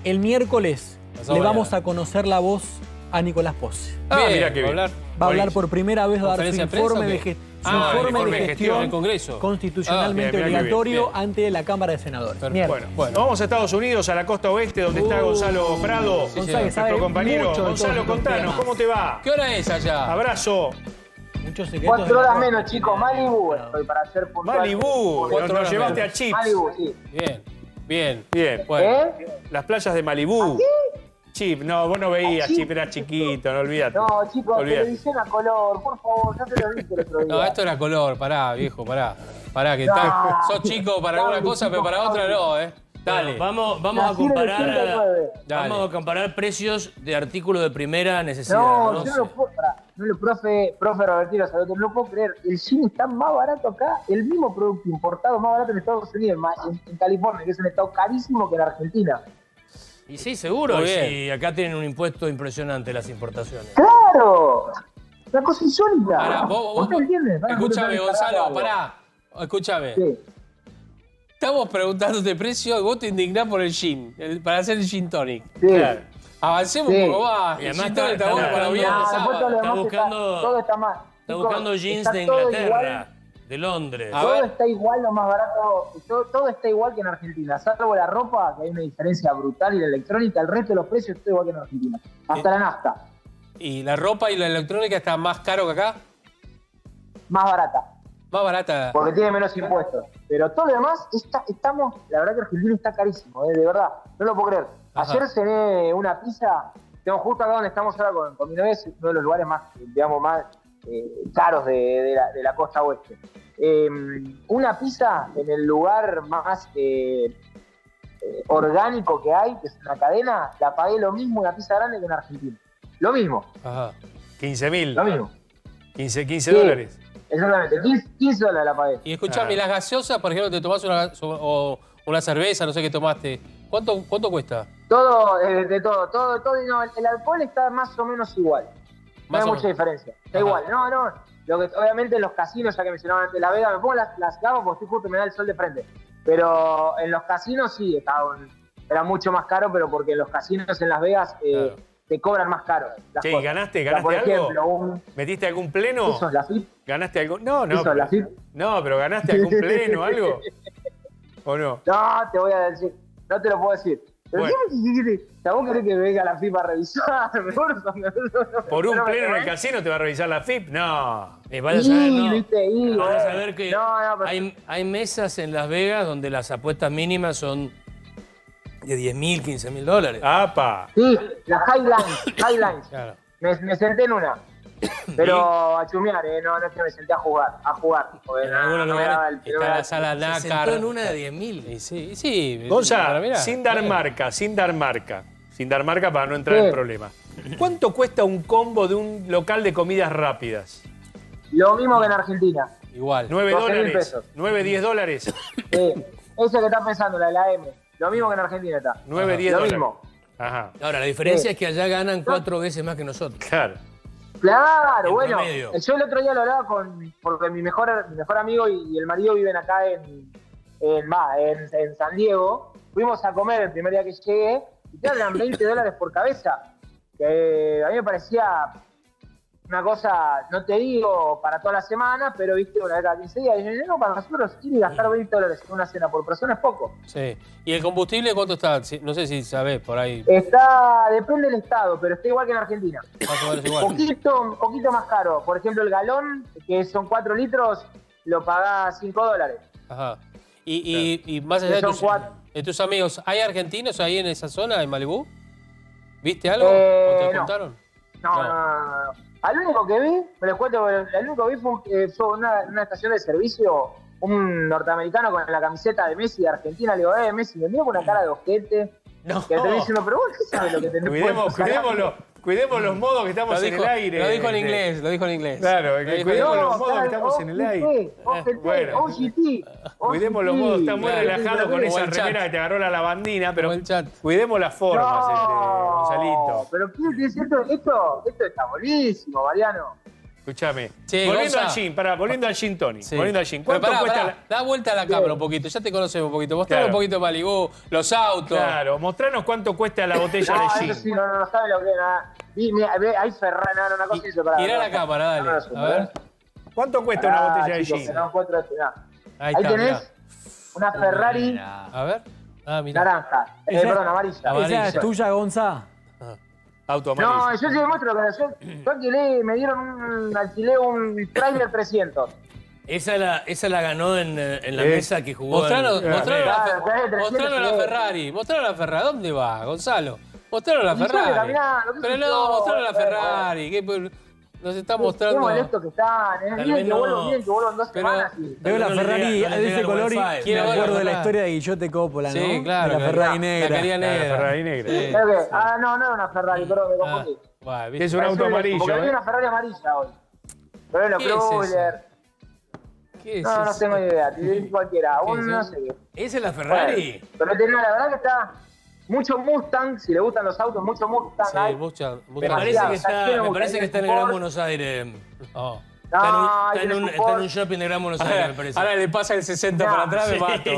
El miércoles le vamos a conocer la voz a Nicolás Pose. Mira qué bien. Va a hablar por primera vez, va a dar su informe de gestión. Informe de gestión del Congreso. Constitucionalmente obligatorio ante la Cámara de Senadores. Bueno, vamos a Estados Unidos, a la costa oeste, donde está Gonzalo Prado, nuestro compañero. Gonzalo, contanos, ¿cómo te va? ¿Qué hora es allá? Abrazo. Muchos secretos. 4 horas menos, chicos. Malibu estoy para hacer puntual. Malibu, nos llevaste a Chips. Malibu, sí. Bien. Bueno. Las playas de Malibú. Chip, no, vos no veías, Chip era chiquito, no olvidate. No, chicos, televisión a color, por favor, ya te lo dije el otro día. No, esto era color, pará, viejo, pará, que sos chico para alguna cosa, pero para otra no, Dale. Bueno, vamos a comparar precios de artículos de primera necesidad. No, yo no lo puedo, profe Robertino, no lo puedo creer. El jean está más barato acá, el mismo producto importado más barato en Estados Unidos, en California, que es un estado carísimo que en Argentina. Y sí, seguro. Y acá tienen un impuesto impresionante las importaciones. ¡Claro! Una cosa insólita. Pará, vos me entiendes. Escúchame, Gonzalo, pará. Escúchame. Sí. Estamos preguntándote precio y vos te indignás por el gin, para hacer el gin tonic. Sí. Claro. Avancemos un poco más. Y además está buscando jeans de Inglaterra. De Londres. Todo está igual, lo más barato, todo está igual que en Argentina, salvo la ropa, que hay una diferencia brutal, y la electrónica, el resto de los precios está igual que en Argentina, hasta la nafta. ¿Y la ropa y la electrónica está más caro que acá? Más barata. Más barata. Porque tiene menos impuestos. Pero todo lo demás, la verdad que Argentina está carísimo, de verdad, no lo puedo creer. Ayer cené una pizza, justo acá donde estamos ahora con mi novia, es uno de los lugares más, digamos, más caros de la costa oeste. Una pizza en el lugar más orgánico que hay, que es una cadena, la pagué lo mismo una pizza grande que en Argentina. Lo mismo. Ajá. 15.000. Lo mismo. 15 dólares. Exactamente, 15 dólares la pagué. Y escuchame, las gaseosas, por ejemplo, te tomás una cerveza, no sé qué tomaste. ¿Cuánto cuesta? Todo, de todo. No, el alcohol está más o menos igual. No hay mucha diferencia. Está igual. No. Lo que, obviamente en los casinos, ya que mencionaban antes La Vega, me pongo las gafas porque estoy justo me da el sol de frente. Pero en los casinos sí, era mucho más caro, pero porque en los casinos en Las Vegas te cobran más caro. Che, ¿ganaste por algo? Ejemplo, ¿Metiste algún pleno? ¿Eso es la FIP? ¿Ganaste algo? No. ¿Eso es la FIP? No, pero ¿ganaste algún pleno o algo? ¿O no? No, te voy a decir. No te lo puedo decir. Pero bueno. ¿Vos querés que venga la FIP a revisar? ¿Por un pleno en el casino te va a revisar la FIP? No. Vas a saber que hay mesas en Las Vegas donde las apuestas mínimas son de 10.000, 15.000 dólares. ¡Apa! Sí, la Highlines. Claro. Me senté en una. Pero a chumear, no es que me senté a jugar. En algunos lugares está la sala nácar. Se sentó en una de 10.000. Sí. Gonza, sin dar marca para no entrar en problemas. ¿Cuánto cuesta un combo de un local de comidas rápidas? Lo mismo que en Argentina. Igual. 9 dólares. 9, 10 dólares. Sí, eso que estás pensando, la M. Lo mismo que en Argentina está. 9, 10 dólares. Lo mismo. Ajá. Ahora, la diferencia es que allá ganan 4 veces más que nosotros. Claro, bueno. Promedio. Yo el otro día lo hablaba porque mi mejor amigo y el marido viven acá en San Diego. Fuimos a comer el primer día que llegué y te hablan 20 dólares por cabeza. Que a mí me parecía una cosa, no te digo para toda la semana, pero viste, una vez cada 15 días. Y yo, no, para nosotros ir y gastar 20 dólares en una cena por persona es poco. Sí. ¿Y el combustible cuánto está? No sé si sabés por ahí. Depende del estado, pero está igual que en Argentina. Más o menos igual. Poquito más caro. Por ejemplo, el galón, que son 4 litros, lo pagás 5 dólares. Ajá. Y más allá de tus amigos, ¿hay argentinos ahí en esa zona, en Malibú? ¿Viste algo? ¿O te contaron? No. Al único que vi, me lo cuento, el único que vi fue una estación de servicio, un norteamericano con la camiseta de Messi de Argentina. Le digo, Messi, me miro con una cara de ojete. No. Que te estoy diciendo, pero vos qué sabes lo que tenés. Cuidémoslo. Cuidemos los modos que estamos en el aire. Lo dijo en inglés, lo dijo en inglés. Claro, cuidemos los modos que estamos en el aire. Bueno, cuidemos los modos, está muy relajado con esa remera que te agarró la lavandina, pero cuidemos las formas, Gonzalito. Pero ¿qué es esto? Esto está buenísimo, Mariano. Escúchame. Sí, volviendo al gin tonic. Sí. Volviendo al gin. Pero ¿Cuánto cuesta pará, da vuelta a la cámara un poquito, ya te conocemos un poquito. Mostrame un poquito Malibu, los autos. Claro, mostranos cuánto cuesta la botella de gin. Eso sí, no sabe lo que es nada. Mira, ahí Ferrari, una cosa hizo para. Mirá la cámara, dale. A ver. ¿Cuánto cuesta una botella de gin? No encuentro esto, Ahí tenés mirá. una Ferrari. A ver. Mirá. Naranja. Perdón, amarilla. ¿Esa es tuya, Gonza? Auto amarillo. No, yo sí demuestro que yo alquilé, me dieron alquilé un trailer 300. Esa la ganó en la mesa que jugó. Mostranos la Ferrari. Mostranos la Ferrari. ¿Dónde va, Gonzalo? Mostranos la Ferrari. Pero no, mostranos la Ferrari. ¿Qué nos está mostrando? Qué molesto que están. Miren que vuelvan 2 semanas. Veo la Ferrari de ese color y me acuerdo de la historia de Guillote Coppola, ¿no? Sí, claro. De la Ferrari negra. La quería negra. La Ferrari negra. No era una Ferrari, perdón, me confundí. Es un auto amarillo. Porque vi una Ferrari amarilla hoy. Pero era Cruiser. ¿Qué es No tengo idea, te digo cualquiera. No sé qué. ¿Esa es la Ferrari? Pero la verdad que está mucho Mustang, si le gustan los autos, mucho Mustang. Sí, me parece que está en el Gran Buenos Aires. Está en un shopping de Gran Buenos Aires, me parece. Ahora le pasa el 60 para atrás, me mato,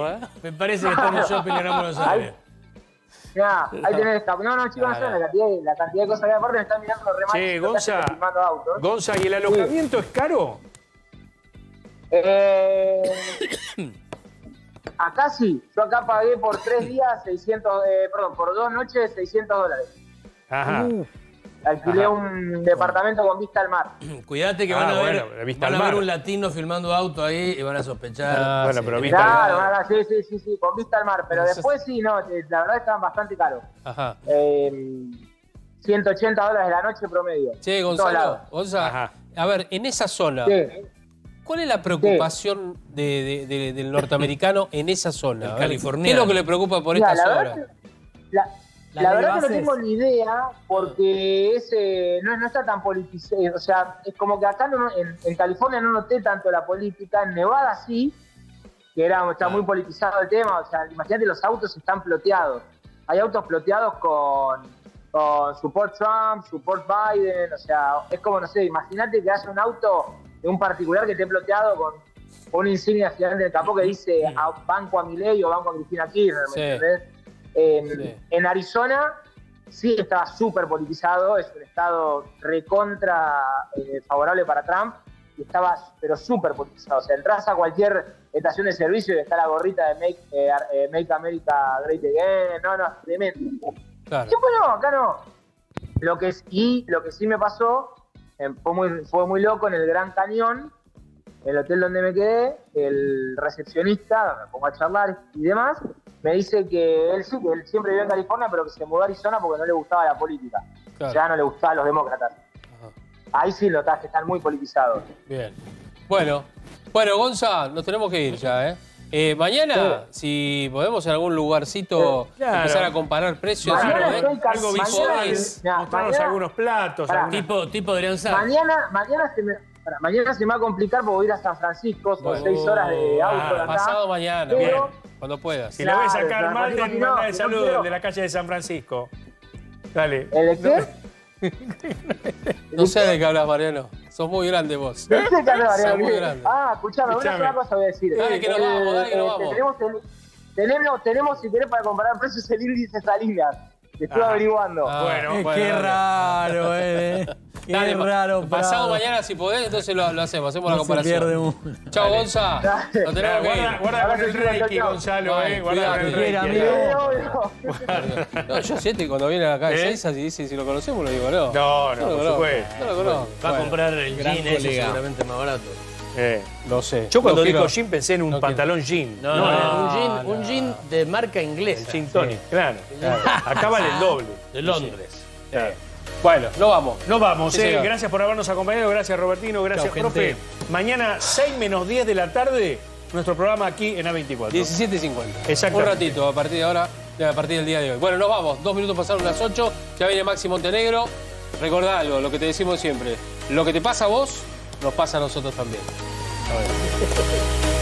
Me parece que está en un shopping de Gran Buenos Aires. Ahí tenés escape. No, chicos, no saben la cantidad de cosas que aparte me están mirando los remates. Che, Gonza, ¿y el alojamiento es caro? Acá sí. Yo acá pagué por 3 días por 2 noches $600. Ajá. Alquilé un departamento con vista al mar. Cuidate que van a ver un latino filmando auto ahí y van a sospechar. Bueno, pero vista al mar. Sí, con vista al mar. Pero después sí, no, la verdad estaban bastante caros. Ajá. $180 la noche promedio. Sí, Gonzalo. A ver, en esa zona, ¿cuál es la preocupación del norteamertado en esa zona? Californiano. ¿Qué es lo que le preocupa por esta zona? La verdad que no tengo ni idea, porque no está tan politizado. O sea, es como que acá en California no noté tanto la política, en Nevada sí, que está muy politizado el tema. O sea, imagínate, los autos están ploteados. Hay autos ploteados con support Trump, support Biden. O sea, es como, no sé, imagínate que haya un auto de un particular que esté ploteado con una insignia gigante del capó que dice banco a Milei o banco a Cristina Kirchner, ¿me entendés? En Arizona sí estaba súper politizado, es un estado recontra favorable para Trump, y estaba pero súper politizado. O sea, entras a cualquier estación de servicio y está la gorrita de Make America Great Again. No, es tremendo. Claro. ¿Qué fue? No, acá no. Lo que sí me pasó, fue muy loco en el Gran Cañón, el hotel donde me quedé, el recepcionista, me pongo a charlar y demás, me dice que él siempre vivió en California, pero que se mudó a Arizona porque no le gustaba la política. Claro. Ya no le gustaban los demócratas. Ajá. Ahí sí notás que están muy politizados. Bien. Bueno, Gonza, nos tenemos que ir ya, mañana, si podemos en algún lugarcito empezar a comparar precios. Algo visual, mostrarnos algunos platos. Tipo Adrián Sá. Mañana se me va a complicar porque voy a ir a San Francisco, son 6 horas de auto de acá. Pasado mañana, pero, cuando puedas. Si lo ves acá al Marten, mandá de salud de la calle de San Francisco. Dale. ¿El de qué? No sé de qué hablas, Mariano. Sos muy grande vos. No sé de qué hablas, Mariano. Sos muy grande. Escuchame, una sola cosa voy a decir. Dale que nos vamos. Tenemos, si querés, para comparar precios, el índice Salinas. Que estuve averiguando. Bueno, qué raro, Qué raro. Pasado mañana, si podés, entonces lo hacemos la comparación. Se pierde Chao, Gonza. Lo tenemos que ir. Guarda con el Reiki, Gonzalo, Guarda con el Reiki. No, yo siento que cuando viene acá a Seiza y dice si lo conocemos, lo digo, no. No, por supuesto. No lo conozco. Va a comprar el jean ese seguramente más barato. Lo sé. Yo cuando dijo jean pensé en un pantalón jean. No, un jean de marca inglesa. El jean tonic, claro. Acá vale el doble. De Londres. Bueno, nos vamos. Nos vamos. Sí, gracias por habernos acompañado. Gracias, Robertino. Gracias, profe. Mañana, 6 menos 10 de la tarde, nuestro programa aquí en A24. 17:50. Exacto. Un ratito a partir de ahora, a partir del día de hoy. Bueno, nos vamos. 2 minutos pasaron las 8. Ya viene Maxi Montenegro. Recordá algo, lo que te decimos siempre. Lo que te pasa a vos, nos pasa a nosotros también. A ver.